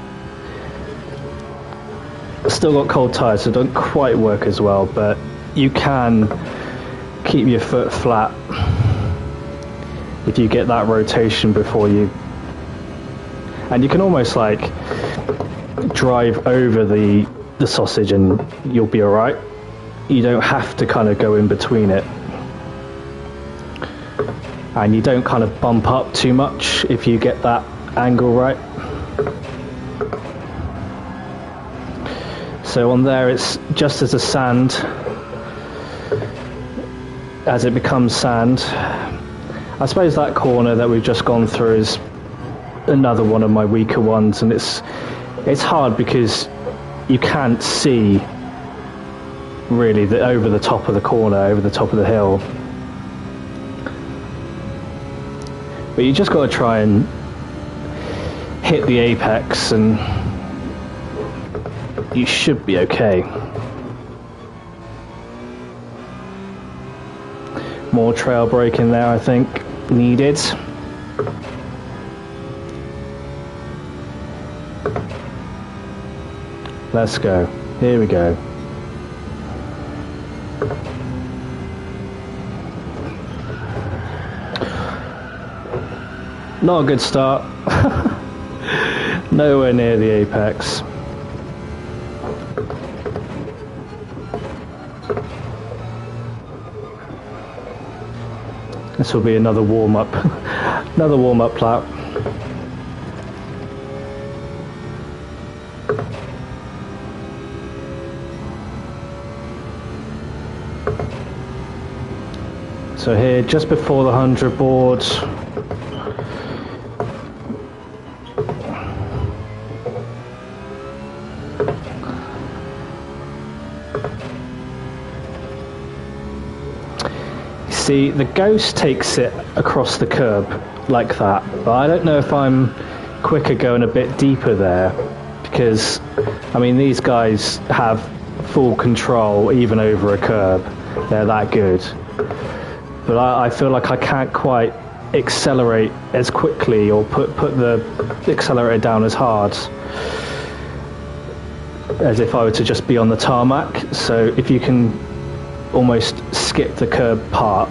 Still got cold tyres, so it don't quite work as well, but you can keep your foot flat if you get that rotation before you, and you can almost like drive over the sausage and you'll be alright. You don't have to kind of go in between it, and you don't kind of bump up too much if you get that angle right. So on there it's just as a sand, as it becomes sand. I suppose that corner that we've just gone through is another one of my weaker ones, and it's hard because you can't see really over the top of the corner, over the top of the hill. But you just got to try and hit the apex and you should be okay. More trail braking there, I think, needed. Let's go. Here we go. Not a good start. Nowhere near the apex. This will be another warm-up, another warm-up lap. So here, just before the 100 board, See, the Ghost takes it across the curb like that, but I don't know if I'm quicker going a bit deeper there, because, I mean, these guys have full control even over a curb. They're that good. But I feel like I can't quite accelerate as quickly or put the accelerator down as hard as if I were to just be on the tarmac. So if you can almost skip the curb part,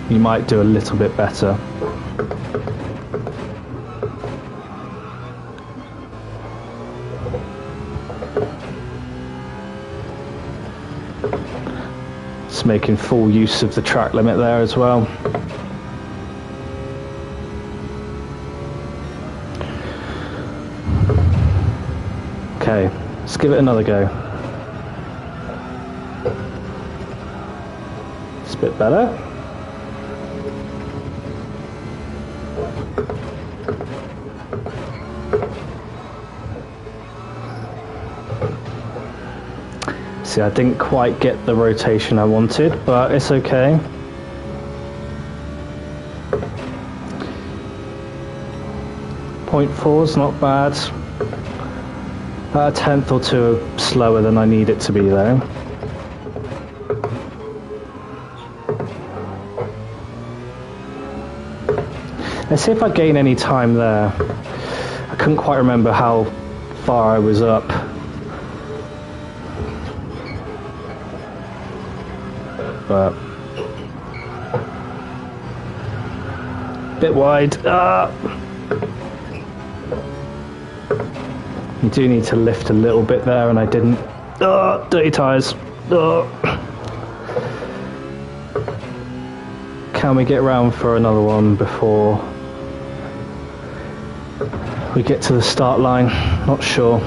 you might do a little bit better. It's making full use of the track limit there as well. Okay, let's give it another go. It's a bit better. See, I didn't quite get the rotation I wanted, but it's okay. .4's not bad. About a tenth or two slower than I need it to be though. Let's see if I gain any time there. I couldn't quite remember how far I was up. But bit wide. You do need to lift a little bit there, and I didn't. Dirty tyres. Can we get round for another one before we get to the start line? Not sure.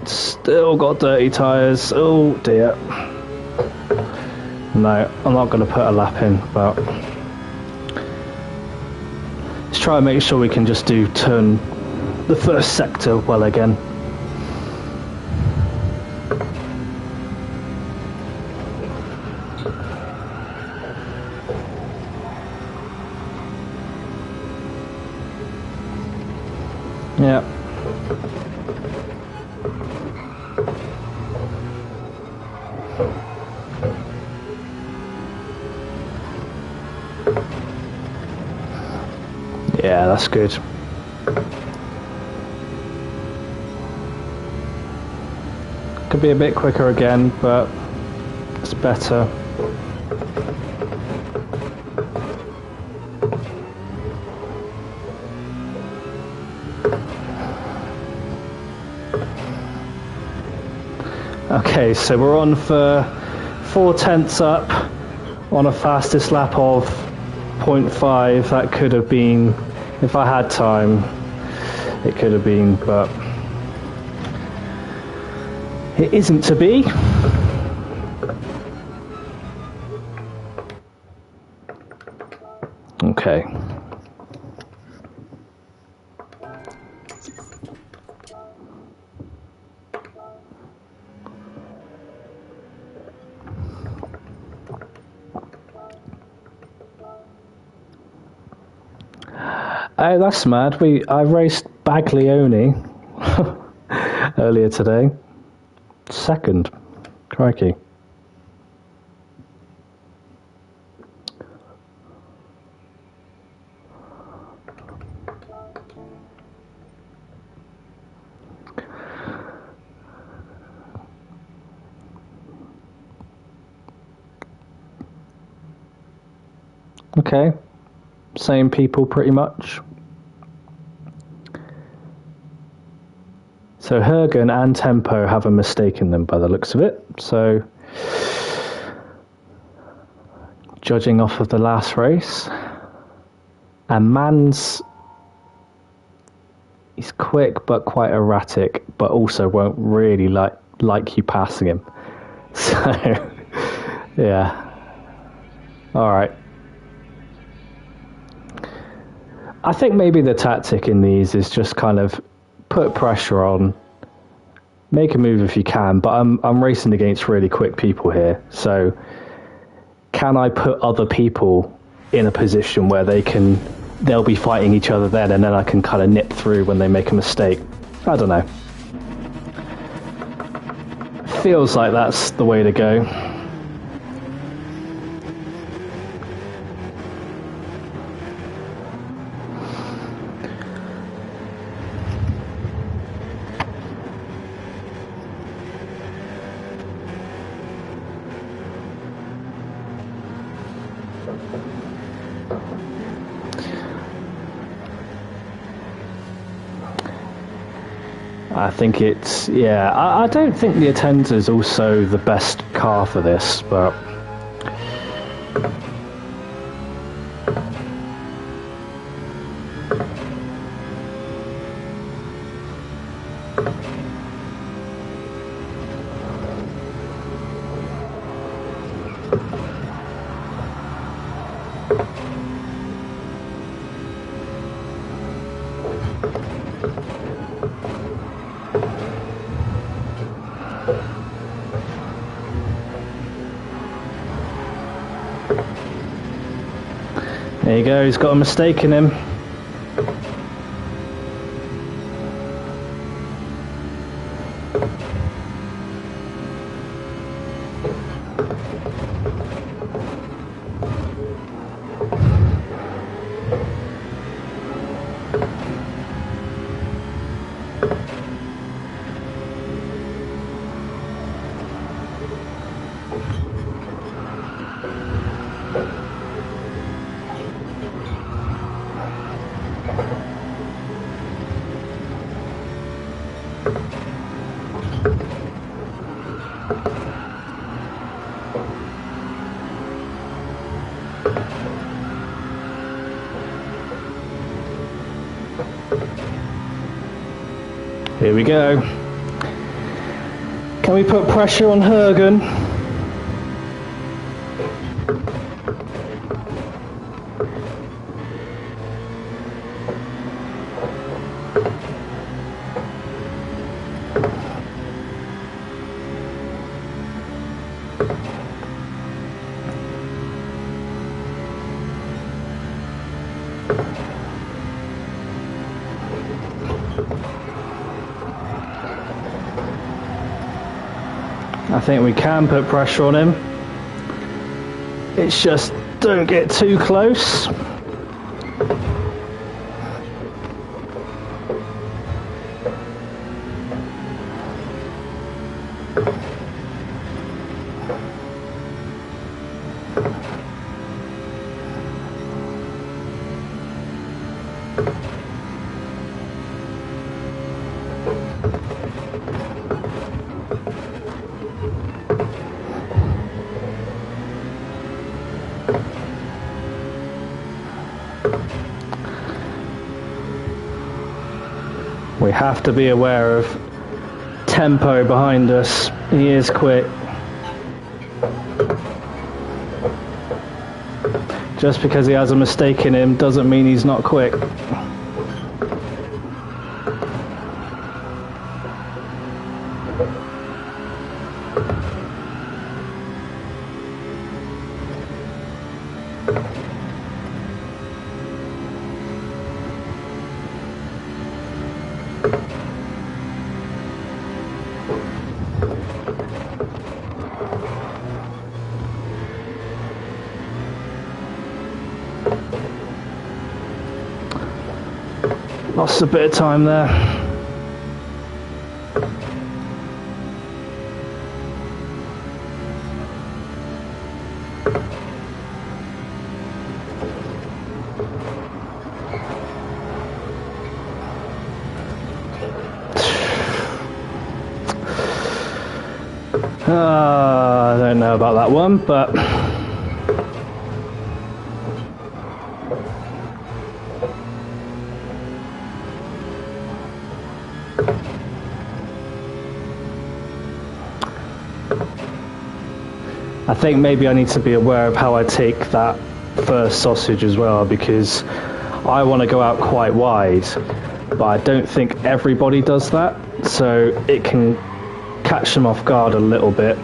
Still got dirty tyres. Oh dear. No, I'm not going to put a lap in, but let's try and make sure we can just turn the first sector well again. Yeah. Yeah, that's good. Could be a bit quicker again, but it's better. Okay, so we're on for 4/10 up on a fastest lap of 0.5. That could have been, if I had time, it could have been, but it isn't to be. Okay. Oh, that's mad. I raced Baglioni earlier today. Second. Crikey. Okay. Same people pretty much. So Hergen and Tempo have a mistake in them by the looks of it. So judging off of the last race, and Mans, he's quick but quite erratic, but also won't really like you passing him. So yeah. All right. I think maybe the tactic in these is just kind of put pressure on, make a move if you can, but I'm racing against really quick people here, so can I put other people in a position where they'll be fighting each other then, and then I can kind of nip through when they make a mistake? I don't know. Feels like that's the way to go. I think it's, yeah, I don't think the Attenza is also the best car for this, but there you go, he's got a mistake in him. Here we go. Can we put pressure on Hergen? I think we can put pressure on him. It's just don't get too close. We have to be aware of tempo behind us. He is quick. Just because he has a mistake in him doesn't mean he's not quick. Lost a bit of time there. I don't know about that one, but I think maybe I need to be aware of how I take that first sausage as well, because I want to go out quite wide, but I don't think everybody does that, so it can catch them off guard a little bit.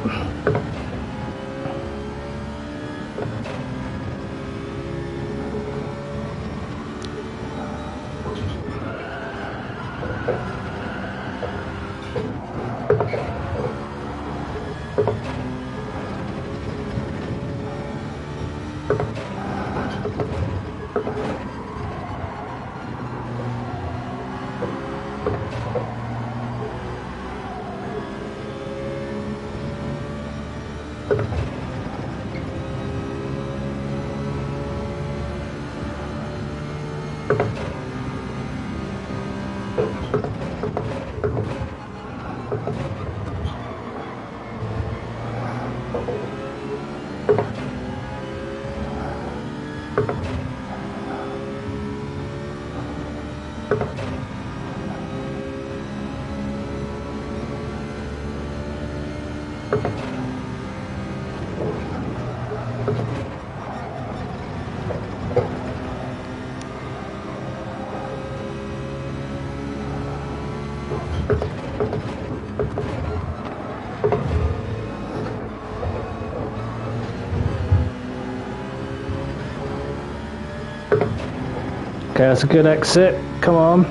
Okay, that's a good exit. Come on.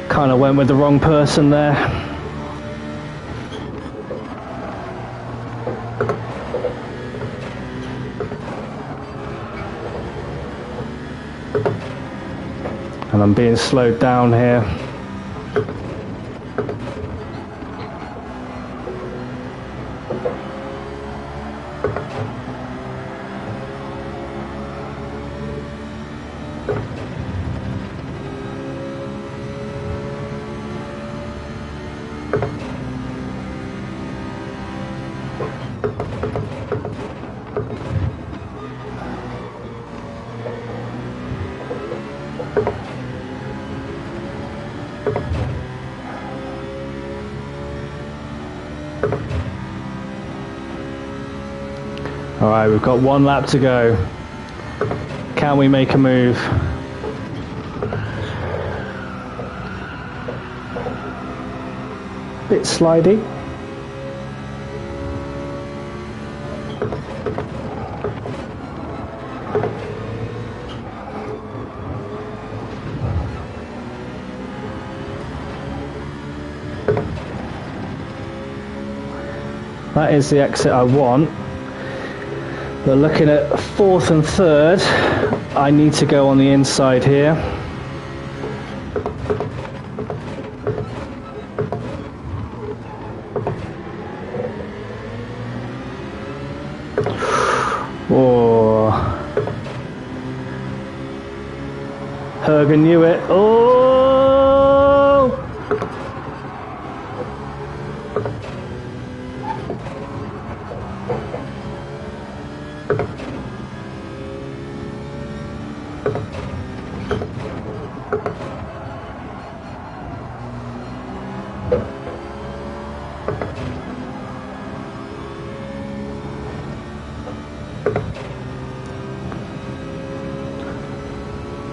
Kind of went with the wrong person there. And I'm being slowed down here. Alright, we've got one lap to go. Can we make a move? Bit slidey. That is the exit I want. But looking at fourth and third, I need to go on the inside here. Oh, Herger knew it. Oh!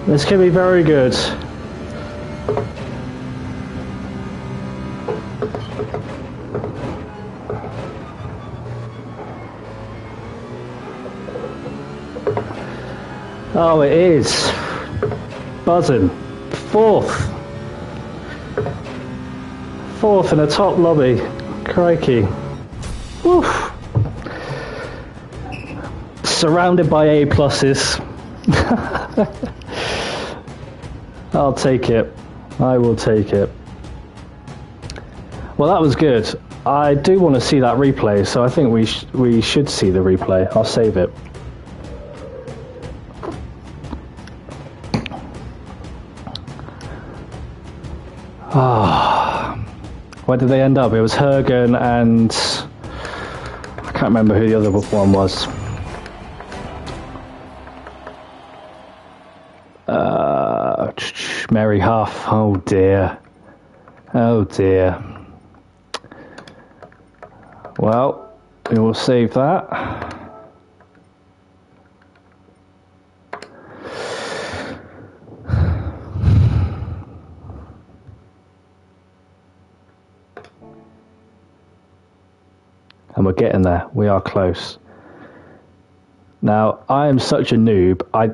This can be very good. Oh, it is. Buzzing. Fourth in the top lobby. Crikey. Woof. Surrounded by A pluses. I'll take it. I will take it. Well, that was good. I do want to see that replay, so I think we should see the replay. I'll save it. Ah, where did they end up? It was Hergen and I can't remember who the other one was. Mary Huff. Oh dear. Oh dear. Well, we will save that. And we're getting there. We are close. Now, I am such a noob. I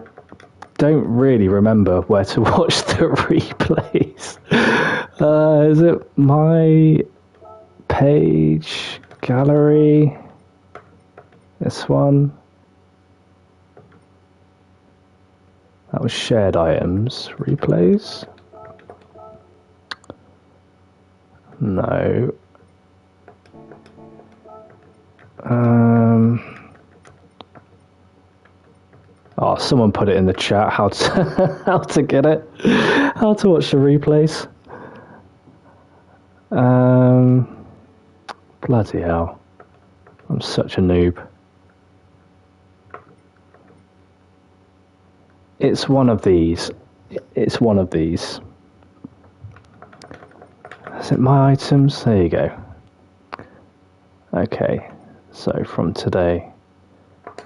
don't really remember where to watch the replays. Is it my page, gallery? This one? That was shared items, replays? No. Oh, someone put it in the chat how to how to get it, how to watch the replays. Bloody hell, I'm such a noob. It's one of these. It's one of these. Is it my items? There you go. Okay, so from today,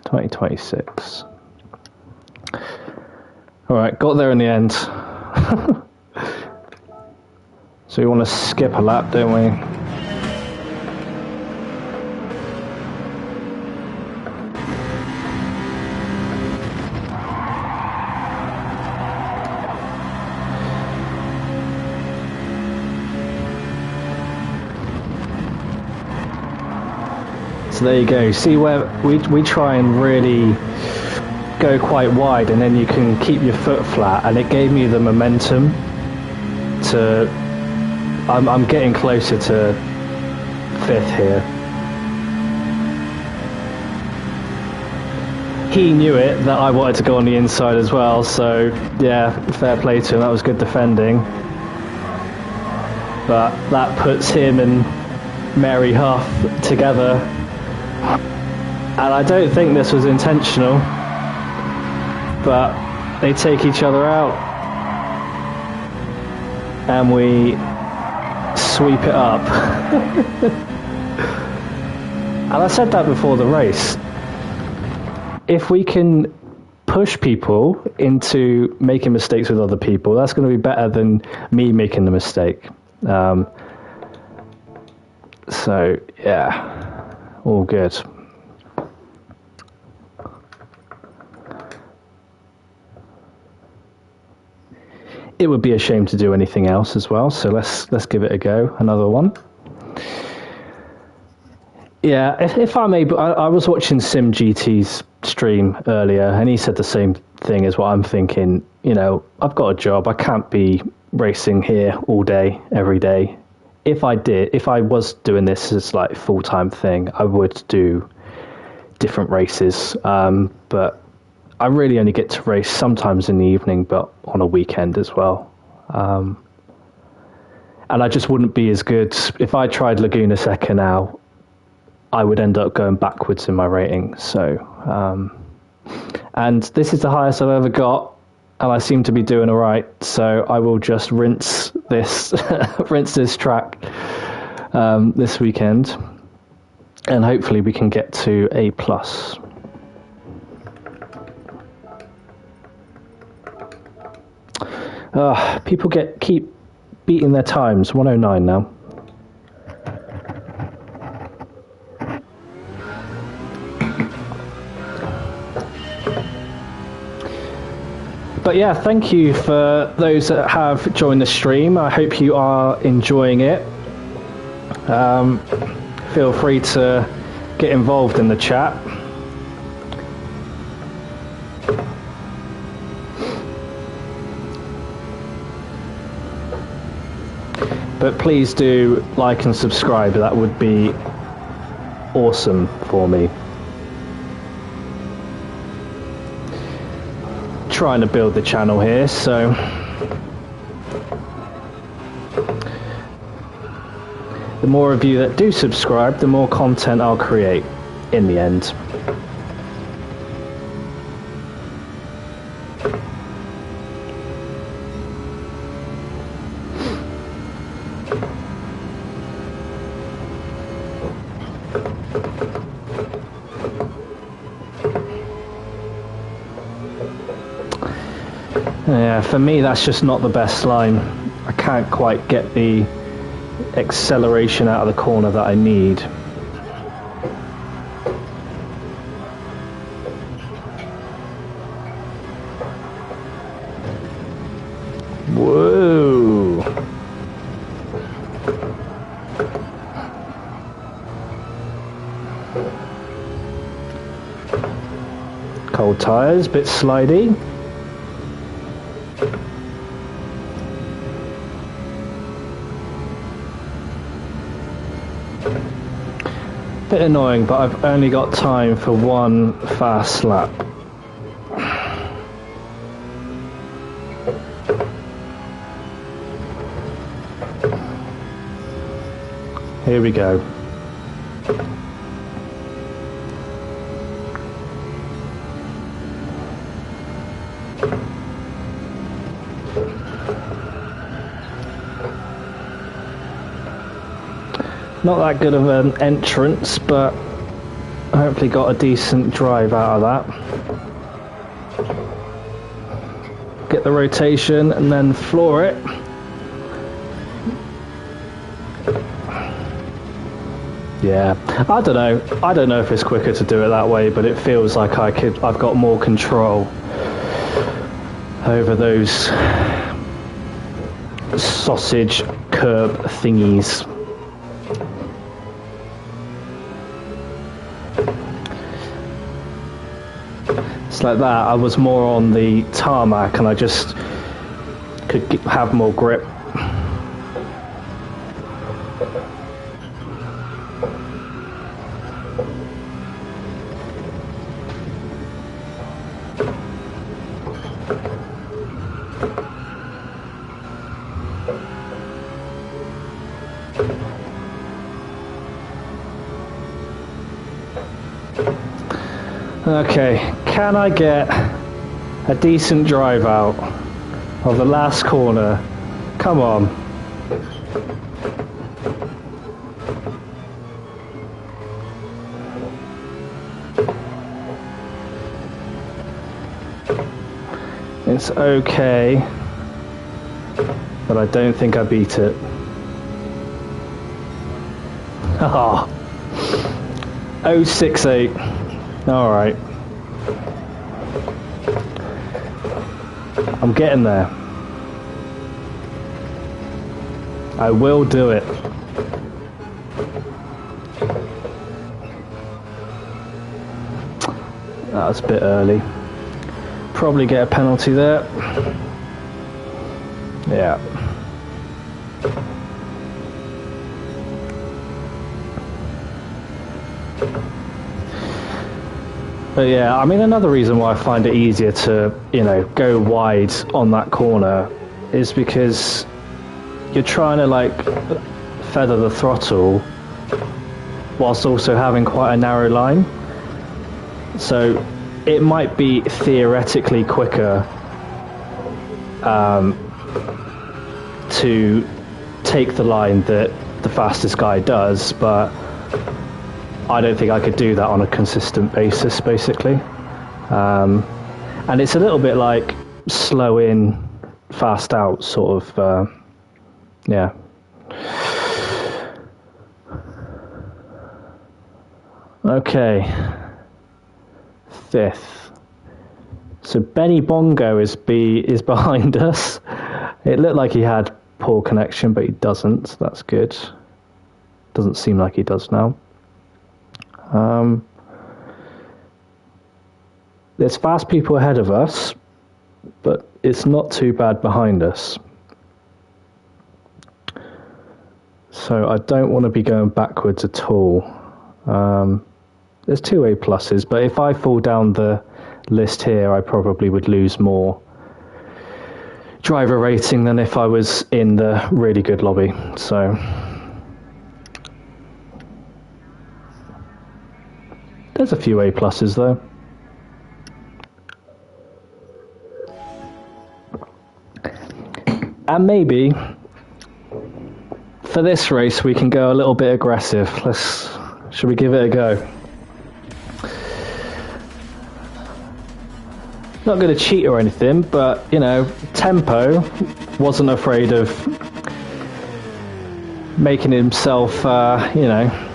2026. Alright, got there in the end. So we want to skip a lap, don't we? So there you go. See where we try and really go quite wide, and then you can keep your foot flat, and it gave me the momentum to I'm getting closer to 5th here. He knew it that I wanted to go on the inside as well, so yeah, fair play to him. That was good defending, but that puts him and Mary Huff together, and I don't think this was intentional, but they take each other out, and we sweep it up. And I said that before the race. If we can push people into making mistakes with other people, that's going to be better than me making the mistake. So, yeah, all good. It would be a shame to do anything else as well, so let's give it a go. Another one. Yeah, if I'm able, I was watching SimGT's stream earlier, and he said the same thing as what I'm thinking. You know, I've got a job. I can't be racing here all day, every day. If I was doing this as like a full-time thing, I would do different races. But I really only get to race sometimes in the evening, but on a weekend as well. And I just wouldn't be as good. If I tried Laguna Seca now, I would end up going backwards in my rating. So, and this is the highest I've ever got, and I seem to be doing all right. So I will just rinse this, rinse this track this weekend, and hopefully we can get to A+. People keep beating their times. 109 now. But yeah, thank you for those that have joined the stream. I hope you are enjoying it. Feel free to get involved in the chat. But please do like and subscribe. That would be awesome for me. Trying to build the channel here, so the more of you that do subscribe, the more content I'll create. in the end. Yeah, for me that's just not the best line. I can't quite get the acceleration out of the corner that I need. Whoa! Cold tyres, bit slidey. Bit annoying, but I've only got time for one fast lap. Here we go. Not that good of an entrance, but I hopefully got a decent drive out of that. Get the rotation and then floor it. Yeah, I don't know if it's quicker to do it that way, but it feels like I've got more control over those sausage curb thingies. It's like that. I was more on the tarmac and I just could have more grip. Okay, can I get a decent drive out of the last corner? Come on. It's okay, but I don't think I beat it. Ah, 068. All right, I'm getting there. I will do it. That was a bit early. Probably get a penalty there. Yeah. But yeah, I mean, another reason why I find it easier to, go wide on that corner is because you're trying to like feather the throttle whilst also having quite a narrow line. So it might be theoretically quicker to take the line that the fastest guy does, but I don't think I could do that on a consistent basis, basically. And it's a little bit like slow in, fast out, sort of, yeah. Okay. 5th. So Benny Bongo is behind us. It looked like he had poor connection, but he doesn't. So that's good. Doesn't seem like he does now. There's fast people ahead of us, but it's not too bad behind us. So I don't want to be going backwards at all. There's 2 A pluses, but if I fall down the list here, I probably would lose more driver rating than if I was in the really good lobby. So There's a few A pluses though. And maybe for this race we can go a little bit aggressive. Should we give it a go? Not going to cheat or anything, but you know, Tempo wasn't afraid of making himself, you know,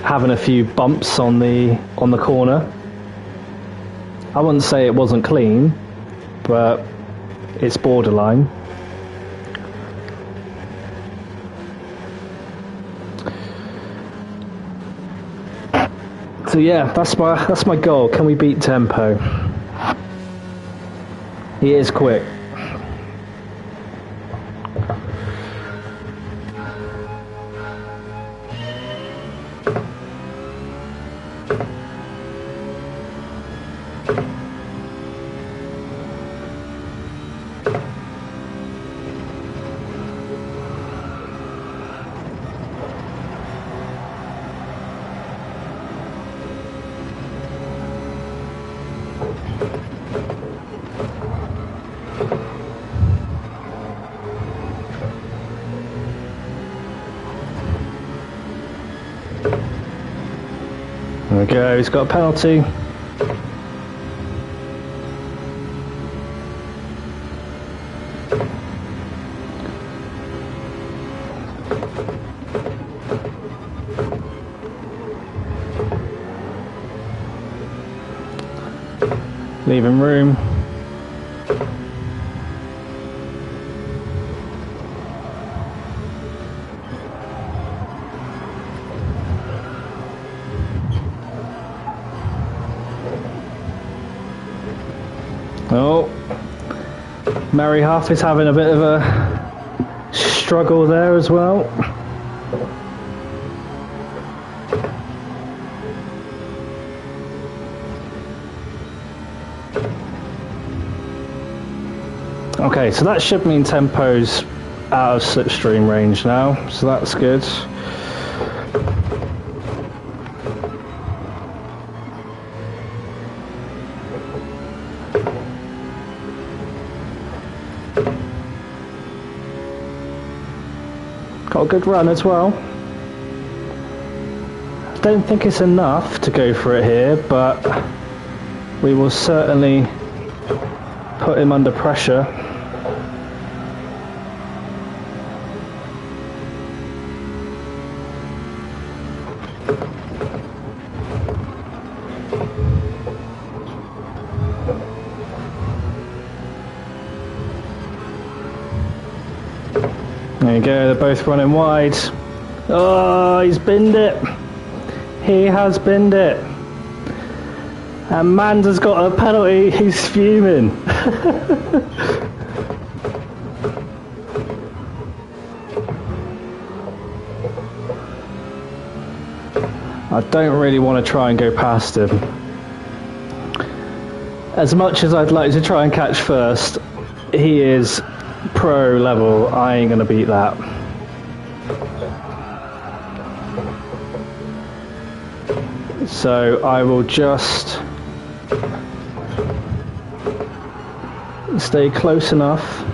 having a few bumps on the corner. I wouldn't say it wasn't clean, but it's borderline. So yeah, that's my goal. Can we beat Tempo? He is quick. There we go, he's got a penalty. Leaving room. Oh, Mary Huff is having a bit of a struggle there as well. Okay, so that should mean Tempo's out of slipstream range now, so that's good. Got a good run as well. Don't think it's enough to go for it here, but we will certainly put him under pressure. There you go, they're both running wide. Oh, he's binned it. He has binned it. And Manda's got a penalty, he's fuming. I don't really want to try and go past him. As much as I'd like to try and catch first, he is pro level. I ain't gonna beat that. So I will just stay close enough.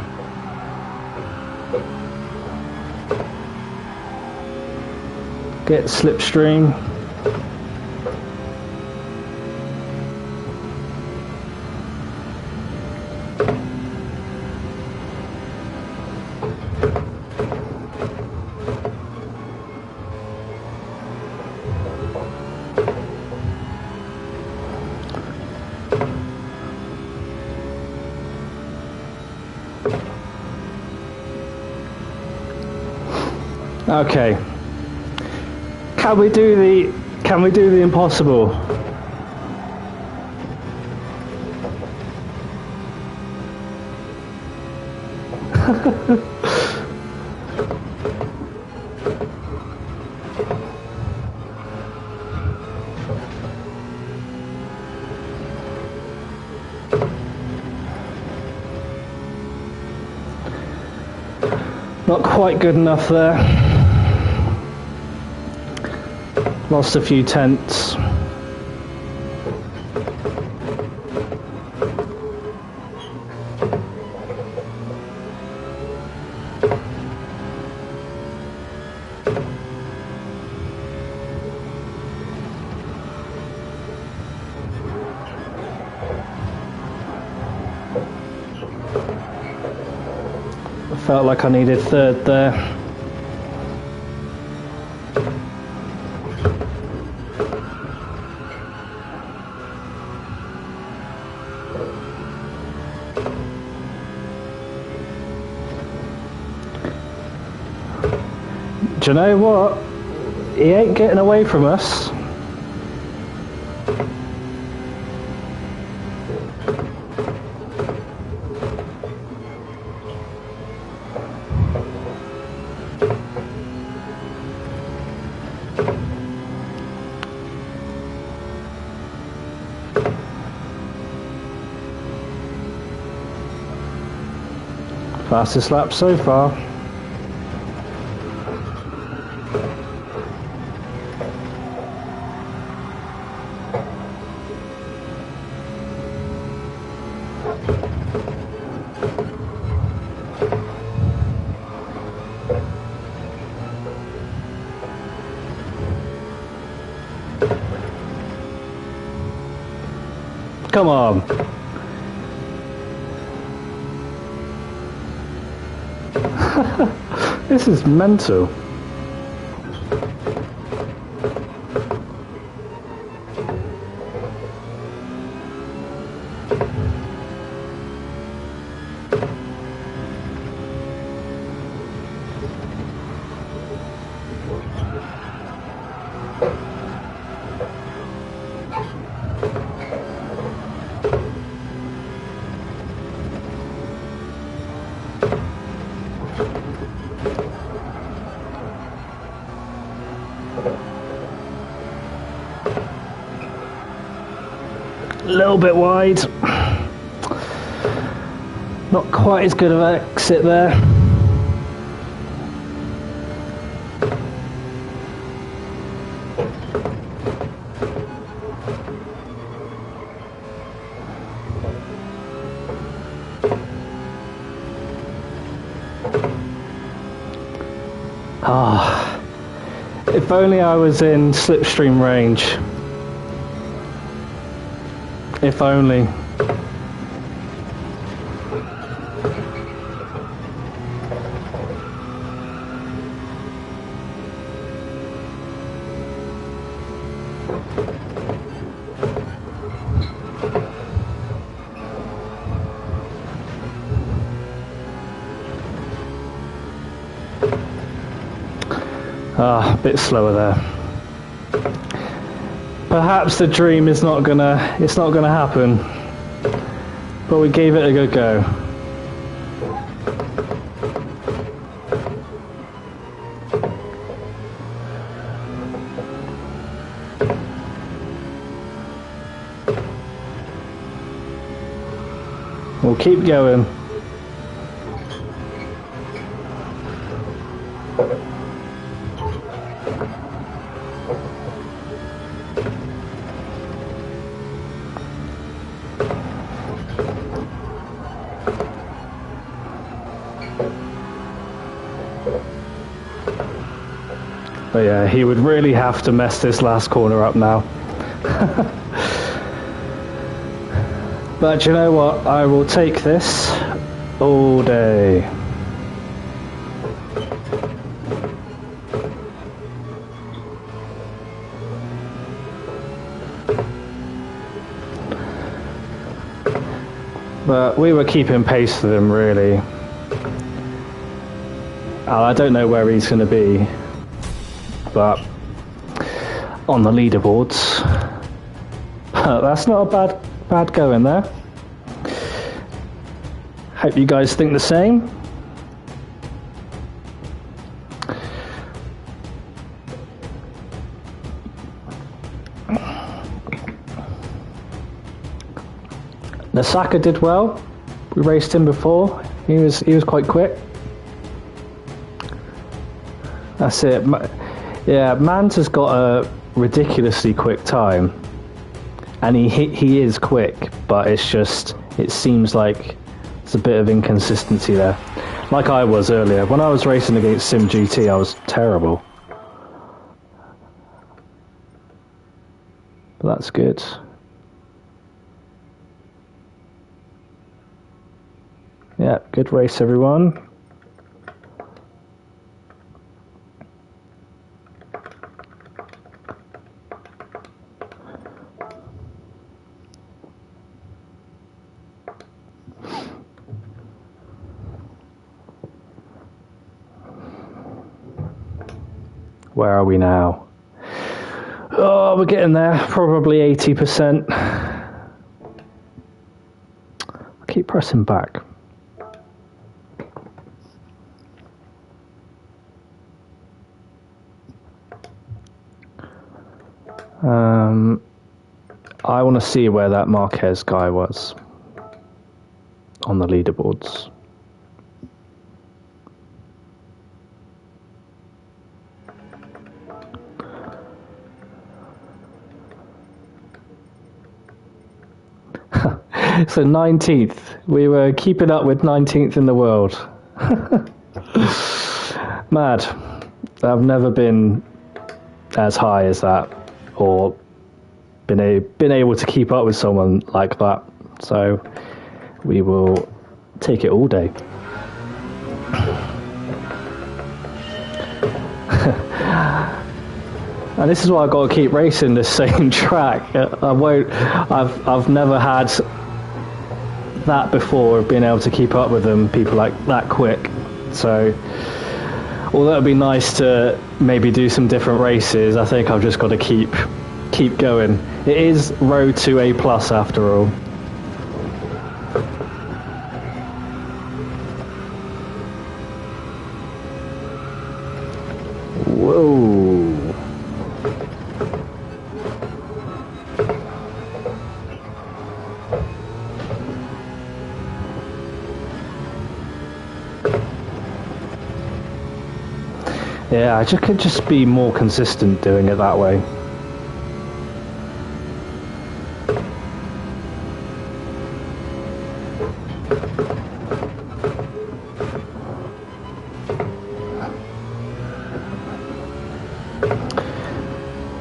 Get slipstream. Okay. Can we do the impossible? Not quite good enough there. Lost a few tenths. Felt like I needed third there. Do you know what? He ain't getting away from us. Fastest lap so far. Come on. This is mental. A little bit wide. Not quite as good of an exit there. Ah, if only I was in slipstream range. If only. Ah, a bit slower there. Perhaps the dream is not gonna happen, but we gave it a good go. We'll keep going. But yeah, he would really have to mess this last corner up now. But you know what? I will take this all day. But we were keeping pace with him, really. I don't know where he's going to be, but on the leaderboards. That's not a bad going there. Hope you guys think the same. Nasaka did well. We raced him before. He was quite quick. That's it. Yeah, Manta's got a ridiculously quick time, and he is quick, but it seems like there's a bit of inconsistency there. Like I was earlier when I was racing against SimGT, I was terrible. But that's good. Yeah, good race, everyone. Where are we now? Oh, we're getting there. Probably 80%. I'll keep pressing back. I want to see where that Marquez guy was on the leaderboards. So 19th. We were keeping up with 19th in the world. Mad. I've never been as high as that, or been able to keep up with someone like that. So we will take it all day. And this is why I've got to keep racing this same track. I've never had that before, being able to keep up with them, people like that quick. So although it'd be nice to maybe do some different races, I think I've just got to keep going. It is road to A+ after all. Whoa. Yeah, I could just be more consistent doing it that way.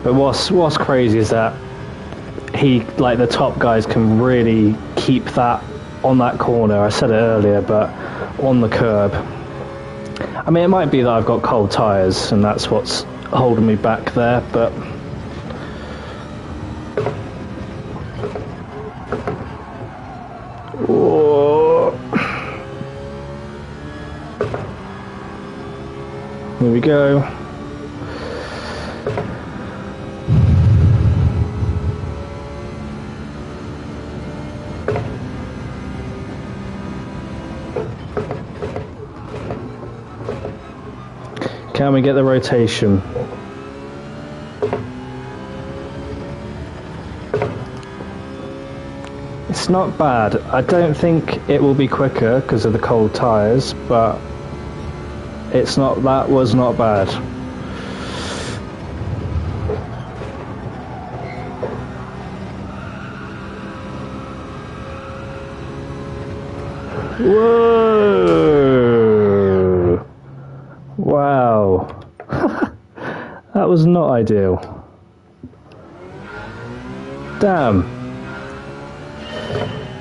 But what's crazy is that the top guys can really keep that on that corner. I said it earlier, but on the curb. I mean, it might be that I've got cold tyres and that's what's holding me back there, but whoa. Here we go. Can we get the rotation? It's not bad. I don't think it will be quicker because of the cold tyres, but that was not bad. Whoa! Wow. That was not ideal. Damn.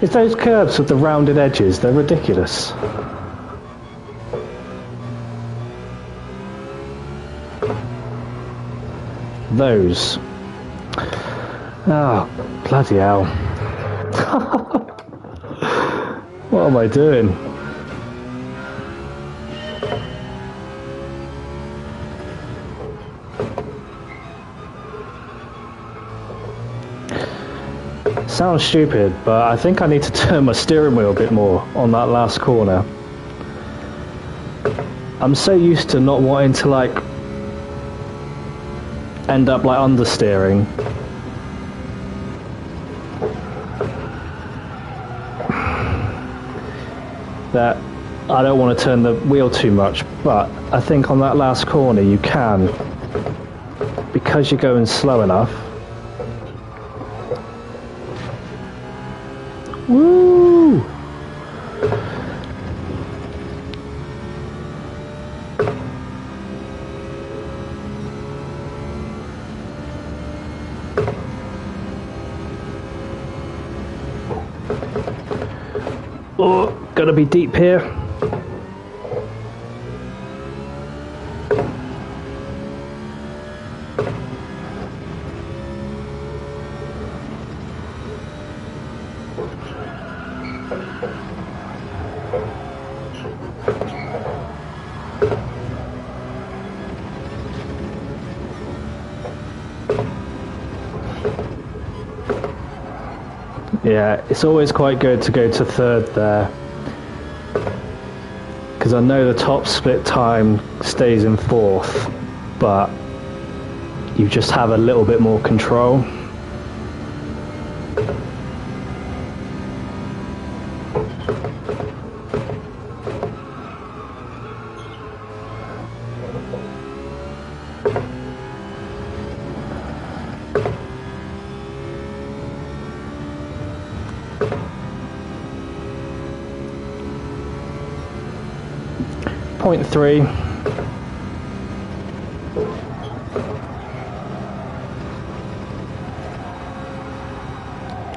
It's those curbs with the rounded edges, they're ridiculous. Those. Oh, bloody hell. What am I doing? Sounds stupid, but I think I need to turn my steering wheel a bit more on that last corner. I'm so used to not wanting to end up understeering. That I don't want to turn the wheel too much, but I think on that last corner you can, because you're going slow enough. Woo! Oh, gotta be deep here. Yeah, it's always quite good to go to third there, because I know the top split time stays in fourth, but you just have a little bit more control. Point 3.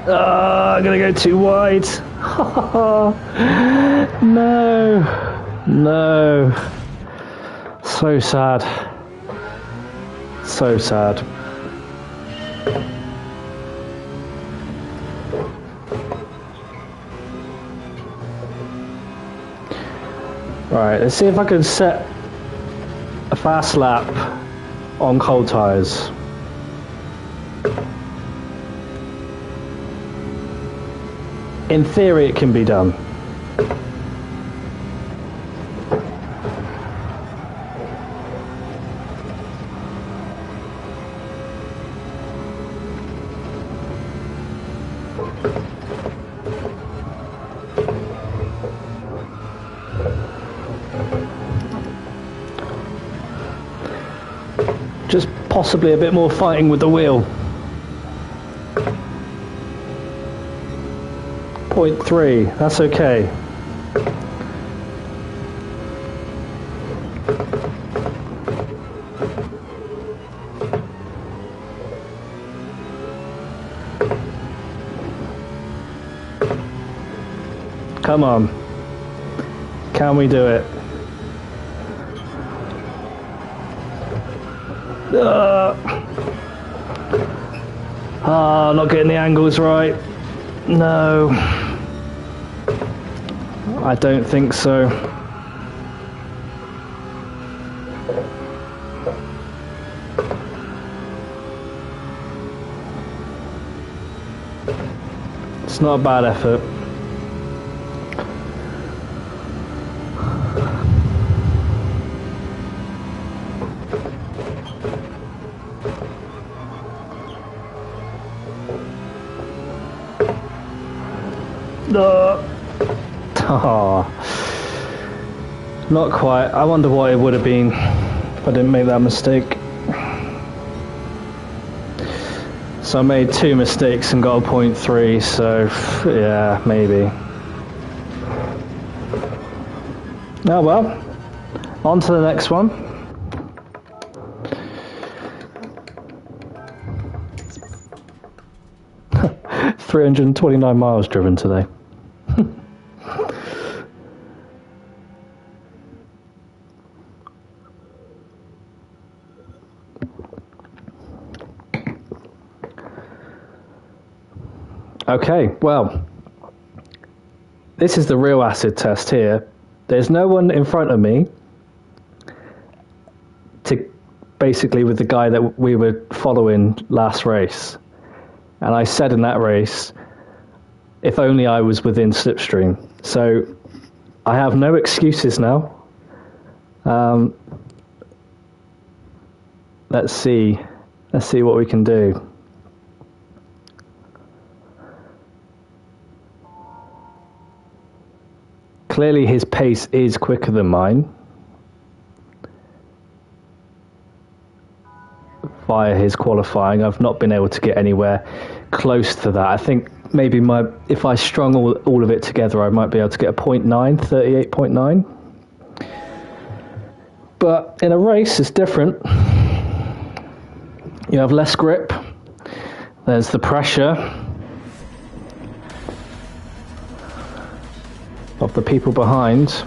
I'm gonna go too wide. No, no. So sad. So sad. Right, let's see if I can set a fast lap on cold tyres. In theory, it can be done. Just possibly a bit more fighting with the wheel. 0.3, that's okay. Come on. Can we do it? Not getting the angles right. No. I don't think so. It's not a bad effort. Oh, not quite. I wonder what it would have been if I didn't make that mistake. So I made 2 mistakes and got a 0.3, so yeah, maybe. Oh well, on to the next one. $329 miles driven today. Okay, well, this is the real acid test here. There's no one in front of me to basically with the guy that we were following last race. And I said in that race, if only I was within slipstream. So I have no excuses now. Let's see what we can do. Clearly his pace is quicker than mine via his qualifying. I've not been able to get anywhere close to that. I think maybe if I strung all of it together, I might be able to get a 0.9, 38.9. But in a race, it's different. You have less grip. There's the pressure of the people behind.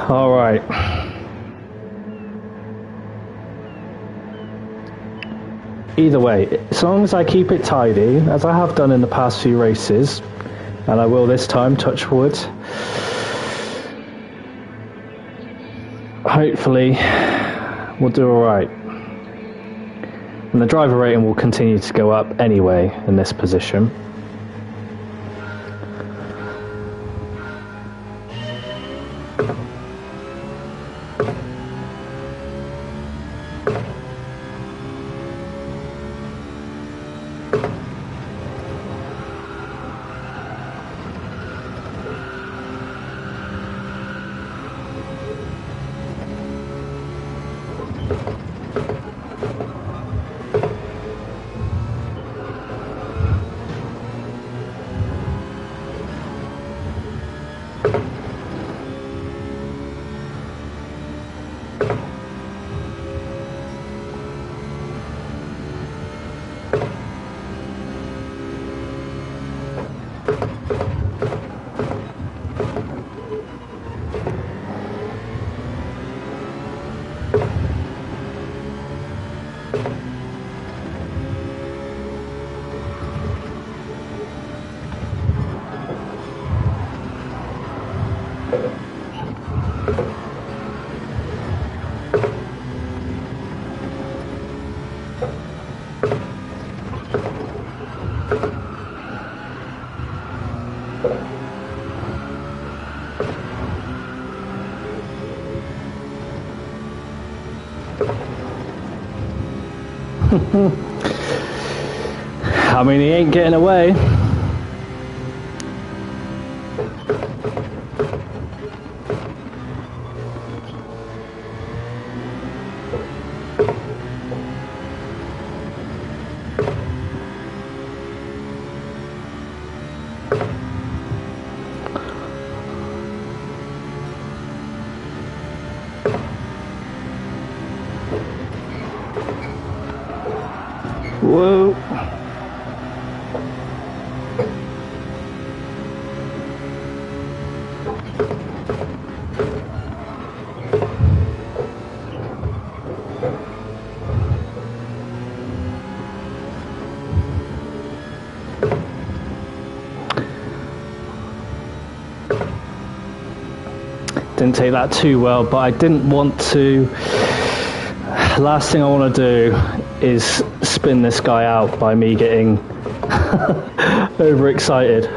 All right. Either way, as long as I keep it tidy, as I have done in the past few races, and I will this time, touch wood, hopefully we'll do alright. And the driver rating will continue to go up anyway in this position. I mean, he ain't getting away. Whoa. Didn't take that too well, but I didn't want to. Last thing I want to do is spin this guy out by me getting overexcited.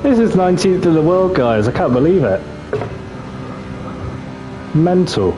This is 19th in the world, guys. I can't believe it. Mental.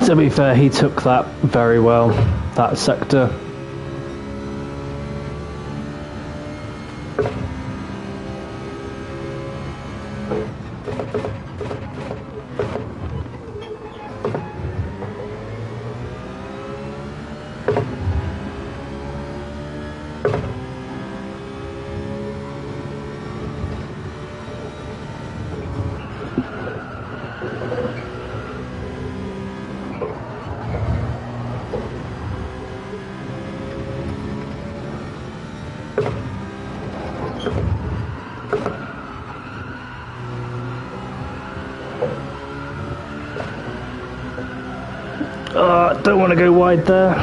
To be fair, he took that very well, that sector. Don't want to go wide there.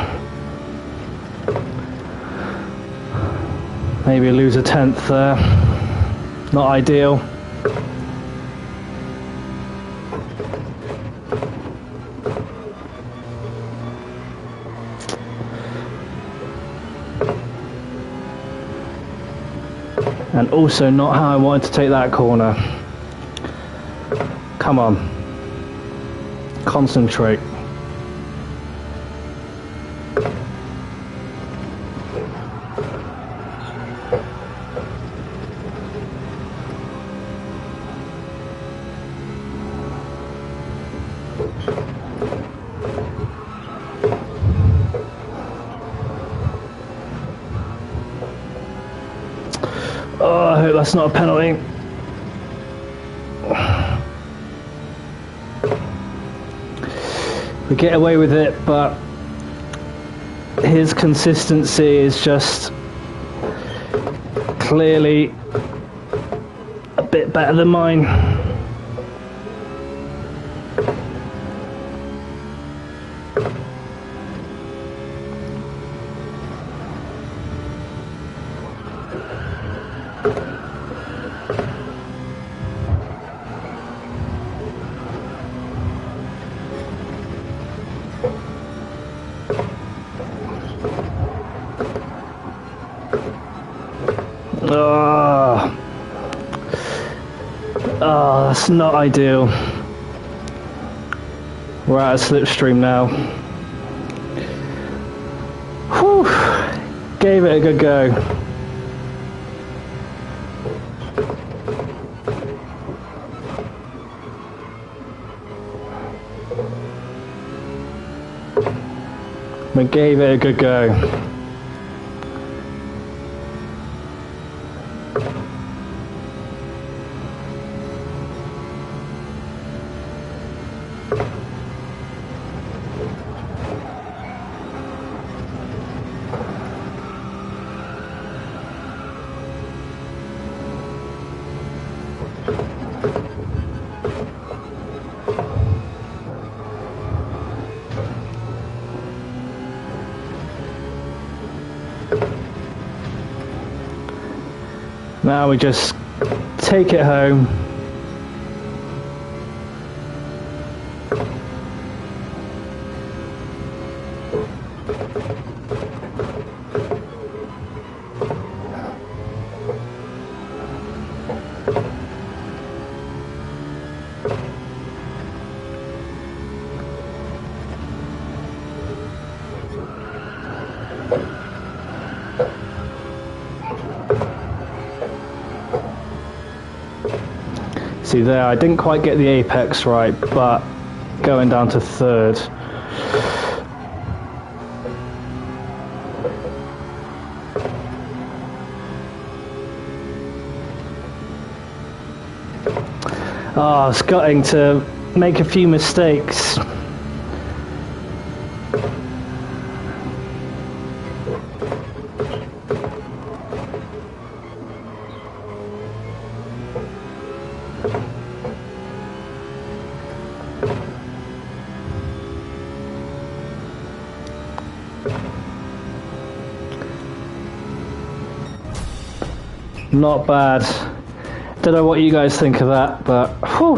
Maybe lose a tenth there. Not ideal. And also not how I wanted to take that corner. Come on. Concentrate. Oh, I hope that's not a penalty. We get away with it, but his consistency is just clearly a bit better than mine. Oh, that's not ideal. We're out of slipstream now. Whew. Gave it a good go. We gave it a good go. Now we just take it home. See there, I didn't quite get the apex right, but going down to third. Oh, I was gutting to make a few mistakes. Not bad. Don't know what you guys think of that, but whew,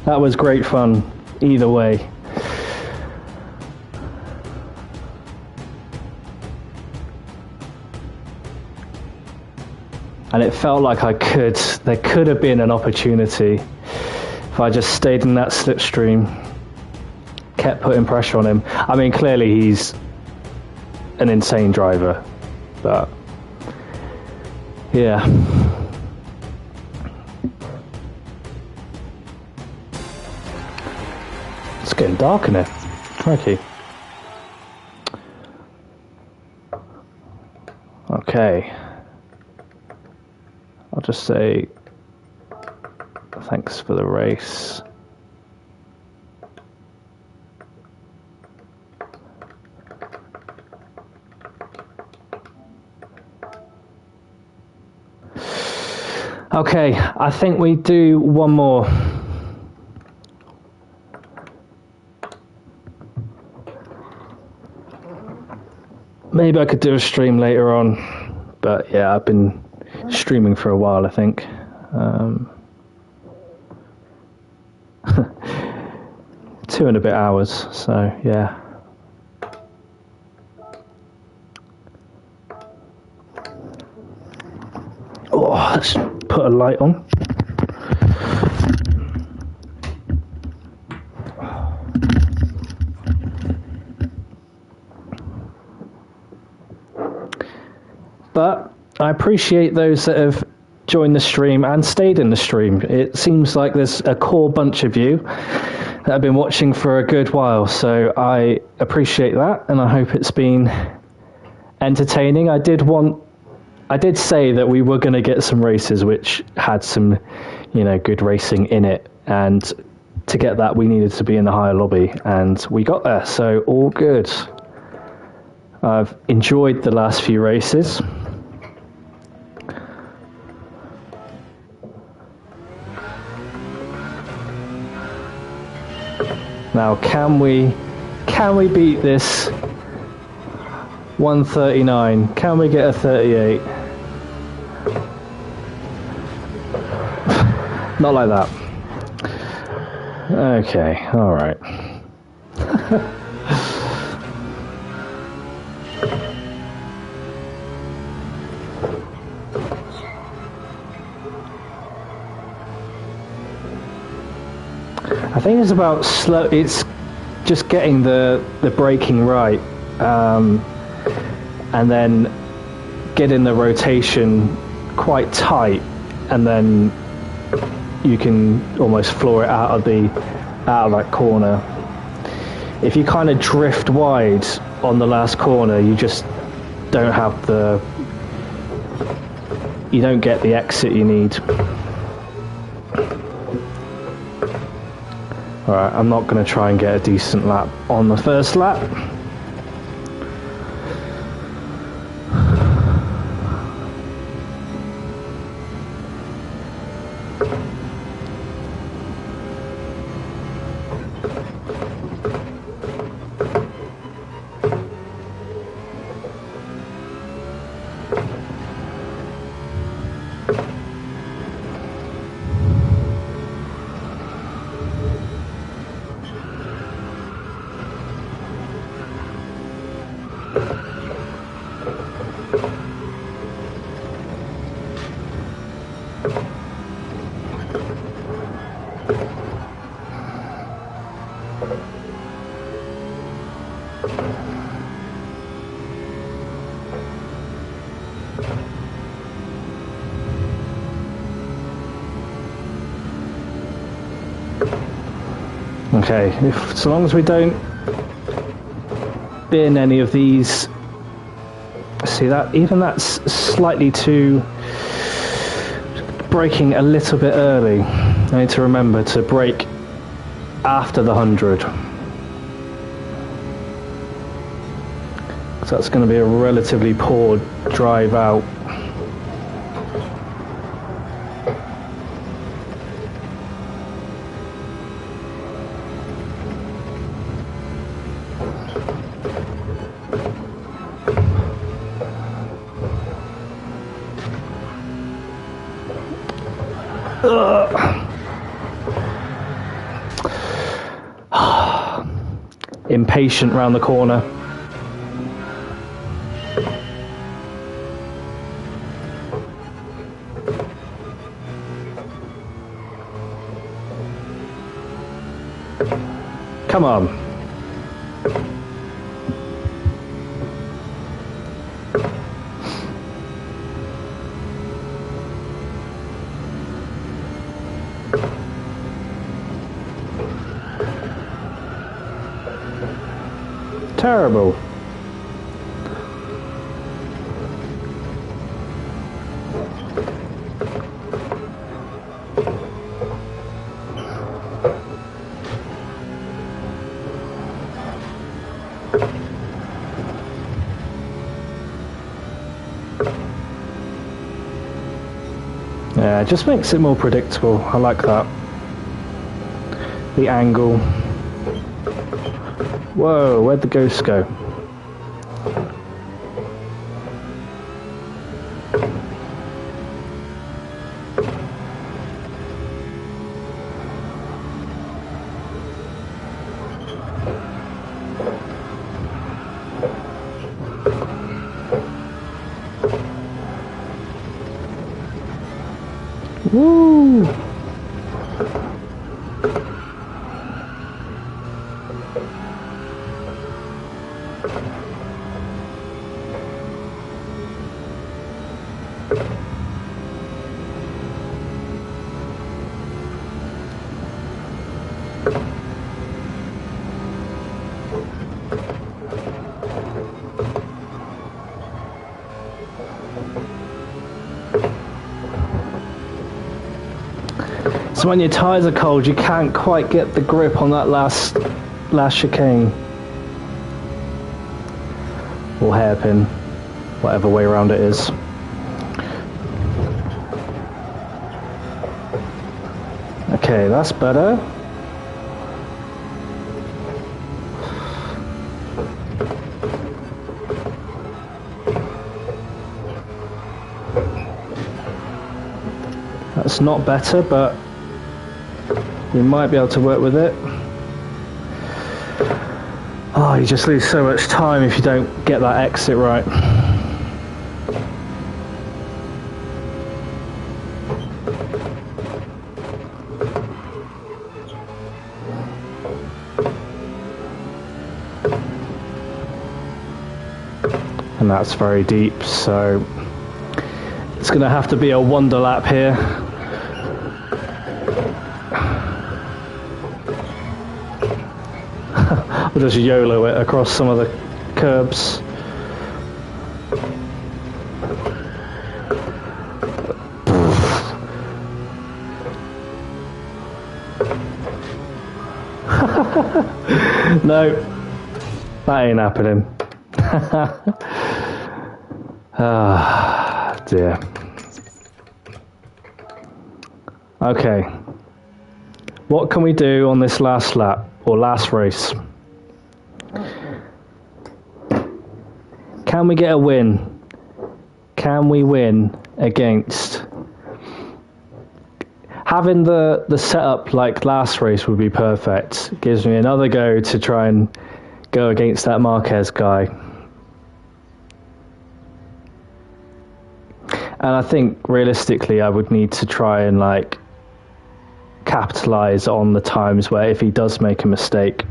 that was great fun either way. And it felt like there could have been an opportunity if I just stayed in that slipstream, kept putting pressure on him. I mean, clearly he's an insane driver, but yeah. It's getting dark in here. Crikey. Okay. I'll just say thanks for the race. Okay, I think we do one more. Maybe I could do a stream later on, but yeah, I've been streaming for a while, I think. 2 and a bit hours, so yeah. Oh, let's put a light on. But I appreciate those that have joined the stream and stayed in the stream. It seems like there's a core bunch of you that have been watching for a good while, so I appreciate that, and I hope it's been entertaining. I did say that we were going to get some races which had some, good racing in it, and to get that we needed to be in the higher lobby, and we got there, so all good. I've enjoyed the last few races. Now, can we beat this 139? Can we get a 38? Not like that. Okay, all right. I think it's about slow. It's just getting the braking right, and then getting the rotation quite tight, and then you can almost floor it out of that corner. If you kind of drift wide on the last corner, you just don't get the exit you need. Alright, I'm not going to try and get a decent lap on the first lap. Okay, so long as we don't bin any of these. See that? Even that's slightly too braking a little bit early. I need to remember to brake after the 100. So that's going to be a relatively poor drive out. Impatient round the corner. Come on. Terrible. Yeah, it just makes it more predictable. I like that. The angle. Whoa, where'd the ghost go? Woo! So when your tyres are cold, you can't quite get the grip on that last chicane. Or hairpin, whatever way around it is. Okay, that's better. That's not better, but we might be able to work with it. Oh, you just lose so much time if you don't get that exit right. And that's very deep, so it's going to have to be a wonder lap here. I'll just YOLO it across some of the curbs. No, that ain't happening. Ah, dear. Okay. What can we do on this last lap, or last race? Can we get a win? Can we win against... Having the setup like last race would be perfect. It gives me another go to try and go against that Marquez guy. And I think realistically I would need to try and like capitalize on the times where if he does make a mistake,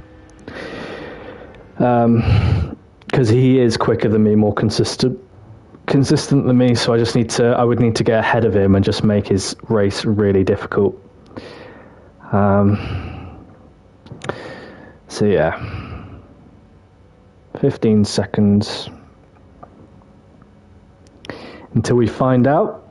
because he is quicker than me, more consistent than me, so I would need to get ahead of him and just make his race really difficult. So yeah, 15 seconds until we find out.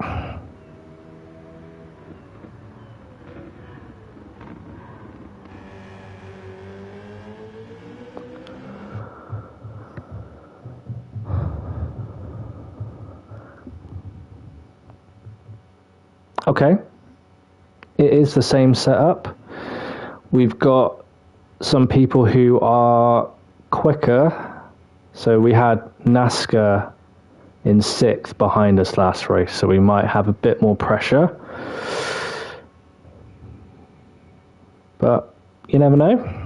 Okay, it is the same setup. We've got some people who are quicker. So we had NASCAR in 6th behind us last race, so we might have a bit more pressure. But you never know.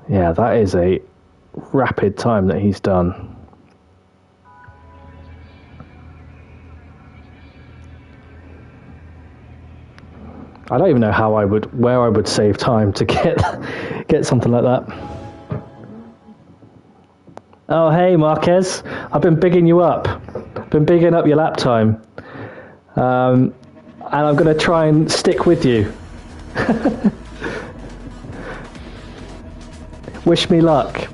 Yeah, that is a rapid time that he's done. I don't even know where I would save time to get something like that. Oh, hey, Marquez. I've been bigging you up. Been bigging up your lap time. And I'm going to try and stick with you. Wish me luck.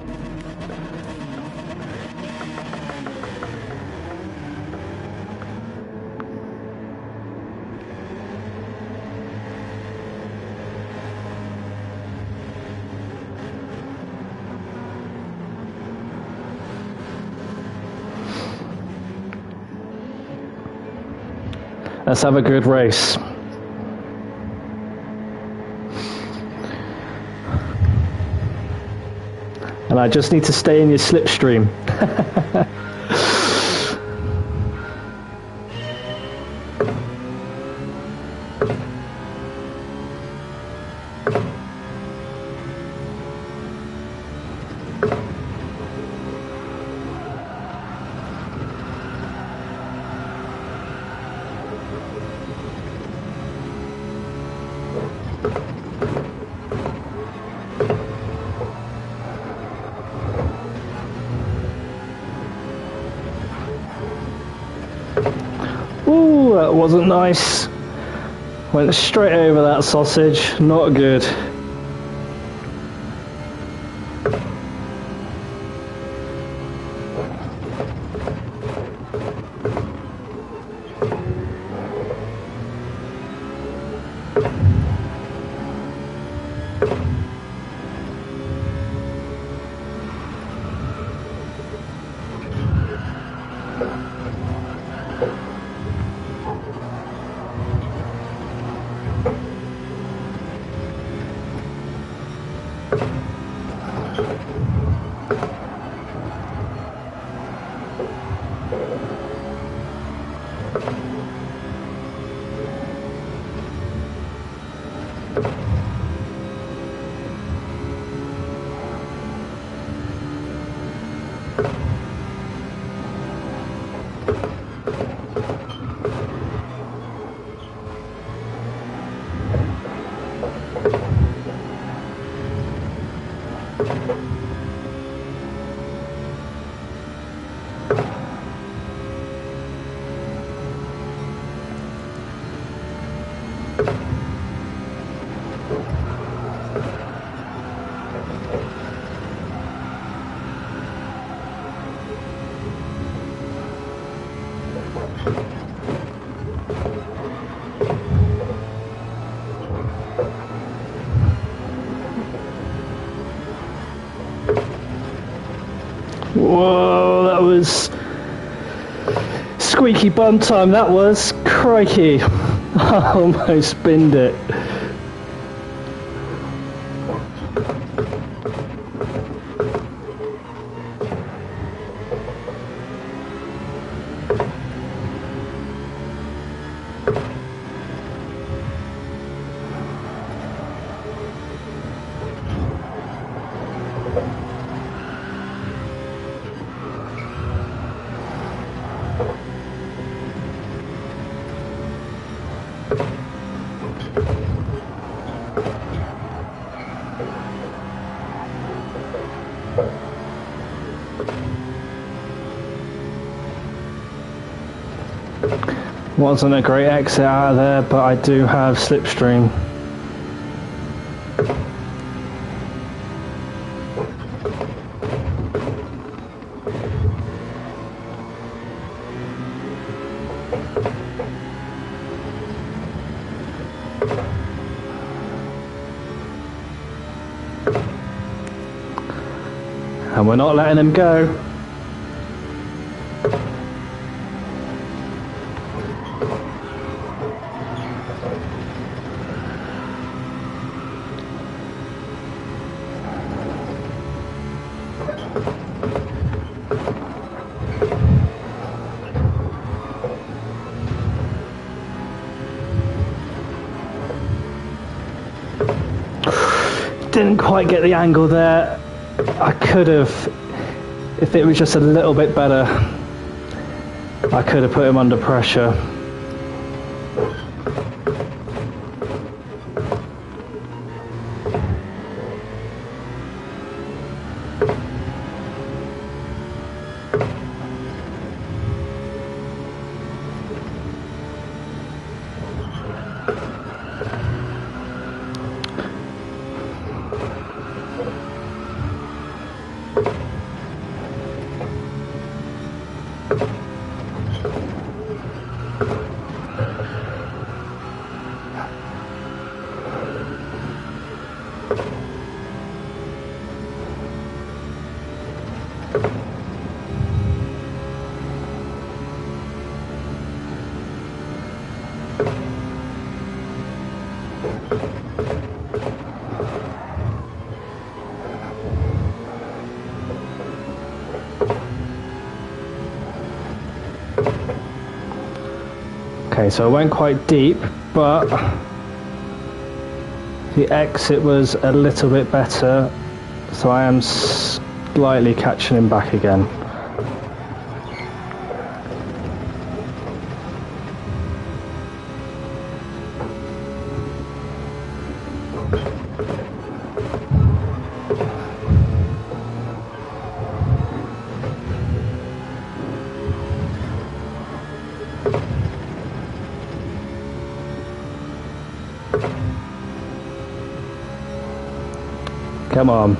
Let's have a good race. and I just need to stay in your slipstream. Ooh, that wasn't nice. Went straight over that sausage. Not good. Whoa, that was squeaky bum time, that was. Crikey, I almost binned it. Wasn't a great exit out of there, but I do have slipstream. And we're not letting him go. Didn't quite get the angle there. I could have, if it was just a little bit better, I could have put him under pressure. Okay, so I went quite deep, but the exit was a little bit better, so I am slightly catching him back again. Come on.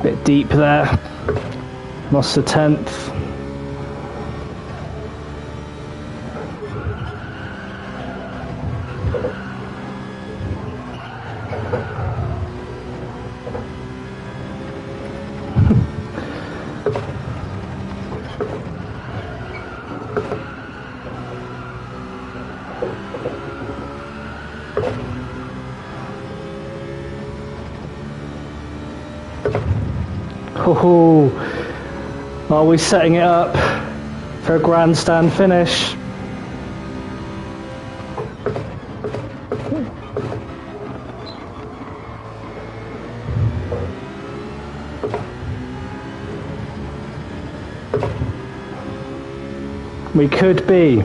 Bit deep there. Lost the 10th. Oh, are we setting it up for a grandstand finish? We could be.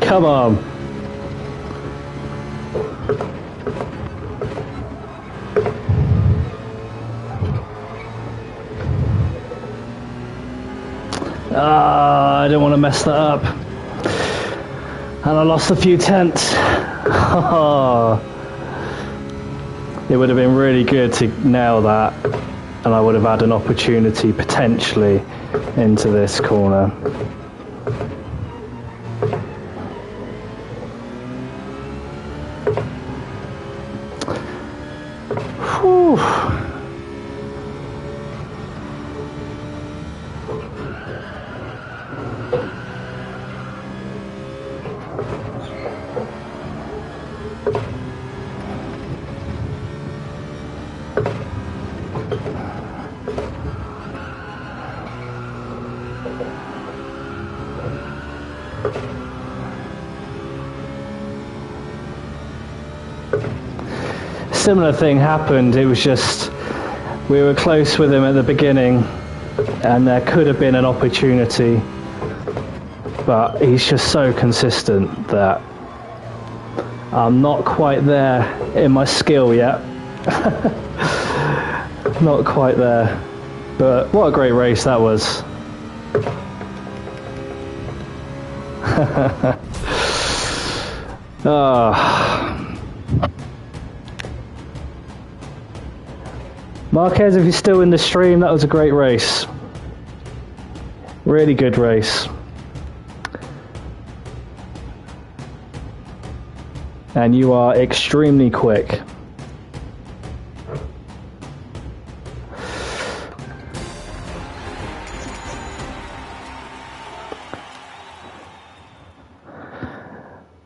Come on. I don't want to mess that up. And I lost a few tenths. It would have been really good to nail that, and I would have had an opportunity potentially into this corner. Whew. Similar thing happened. It was just we were close with him at the beginning and there could have been an opportunity, but he's just so consistent that I'm not quite there in my skill yet. Not quite there, but what a great race that was. Marquez, if you're still in the stream, that was a great race. Really good race. And you are extremely quick.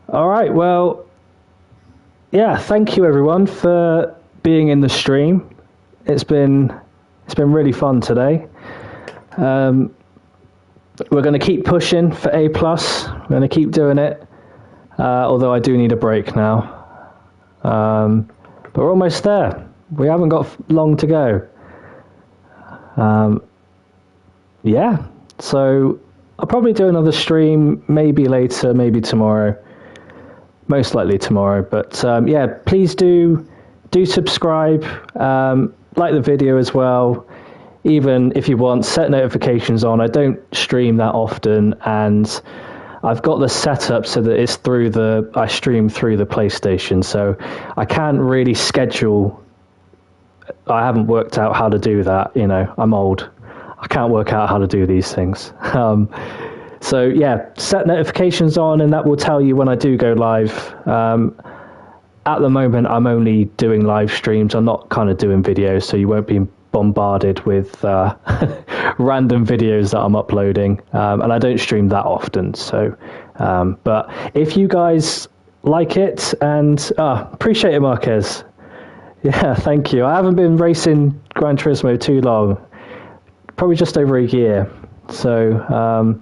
All right, well, yeah, thank you everyone for being in the stream. It's been really fun today. We're going to keep pushing for A+. We're going to keep doing it. Although I do need a break now. But we're almost there. We haven't got long to go. Yeah, so I'll probably do another stream, maybe later, maybe tomorrow. Most likely tomorrow. But yeah, please do subscribe. Like the video as well. Even if you want, set notifications on. I don't stream that often, and I've got the setup so that it's I stream through the PlayStation, so I can't really schedule. I haven't worked out how to do that, you know, I'm old. I can't work out how to do these things. So, yeah, set notifications on, and that will tell you when I do go live. at the moment, I'm only doing live streams. I'm not kind of doing videos, so you won't be bombarded with random videos that I'm uploading. And I don't stream that often. So, but if you guys like it, and appreciate it, Marquez. Yeah, thank you. I haven't been racing Gran Turismo too long, probably just over a year. So,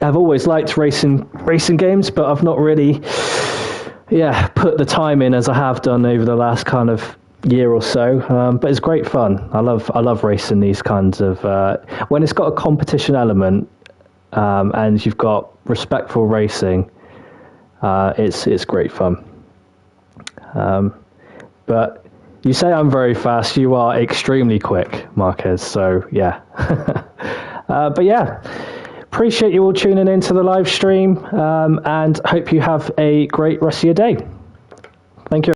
I've always liked racing games, but I've not really, put the time in as I have done over the last kind of year or so. But it's great fun. I love racing these kinds of when it's got a competition element, and you've got respectful racing. It's great fun. But you say I'm very fast. You are extremely quick, Marquez. So yeah. But yeah, appreciate you all tuning into the live stream, and hope you have a great rest of your day.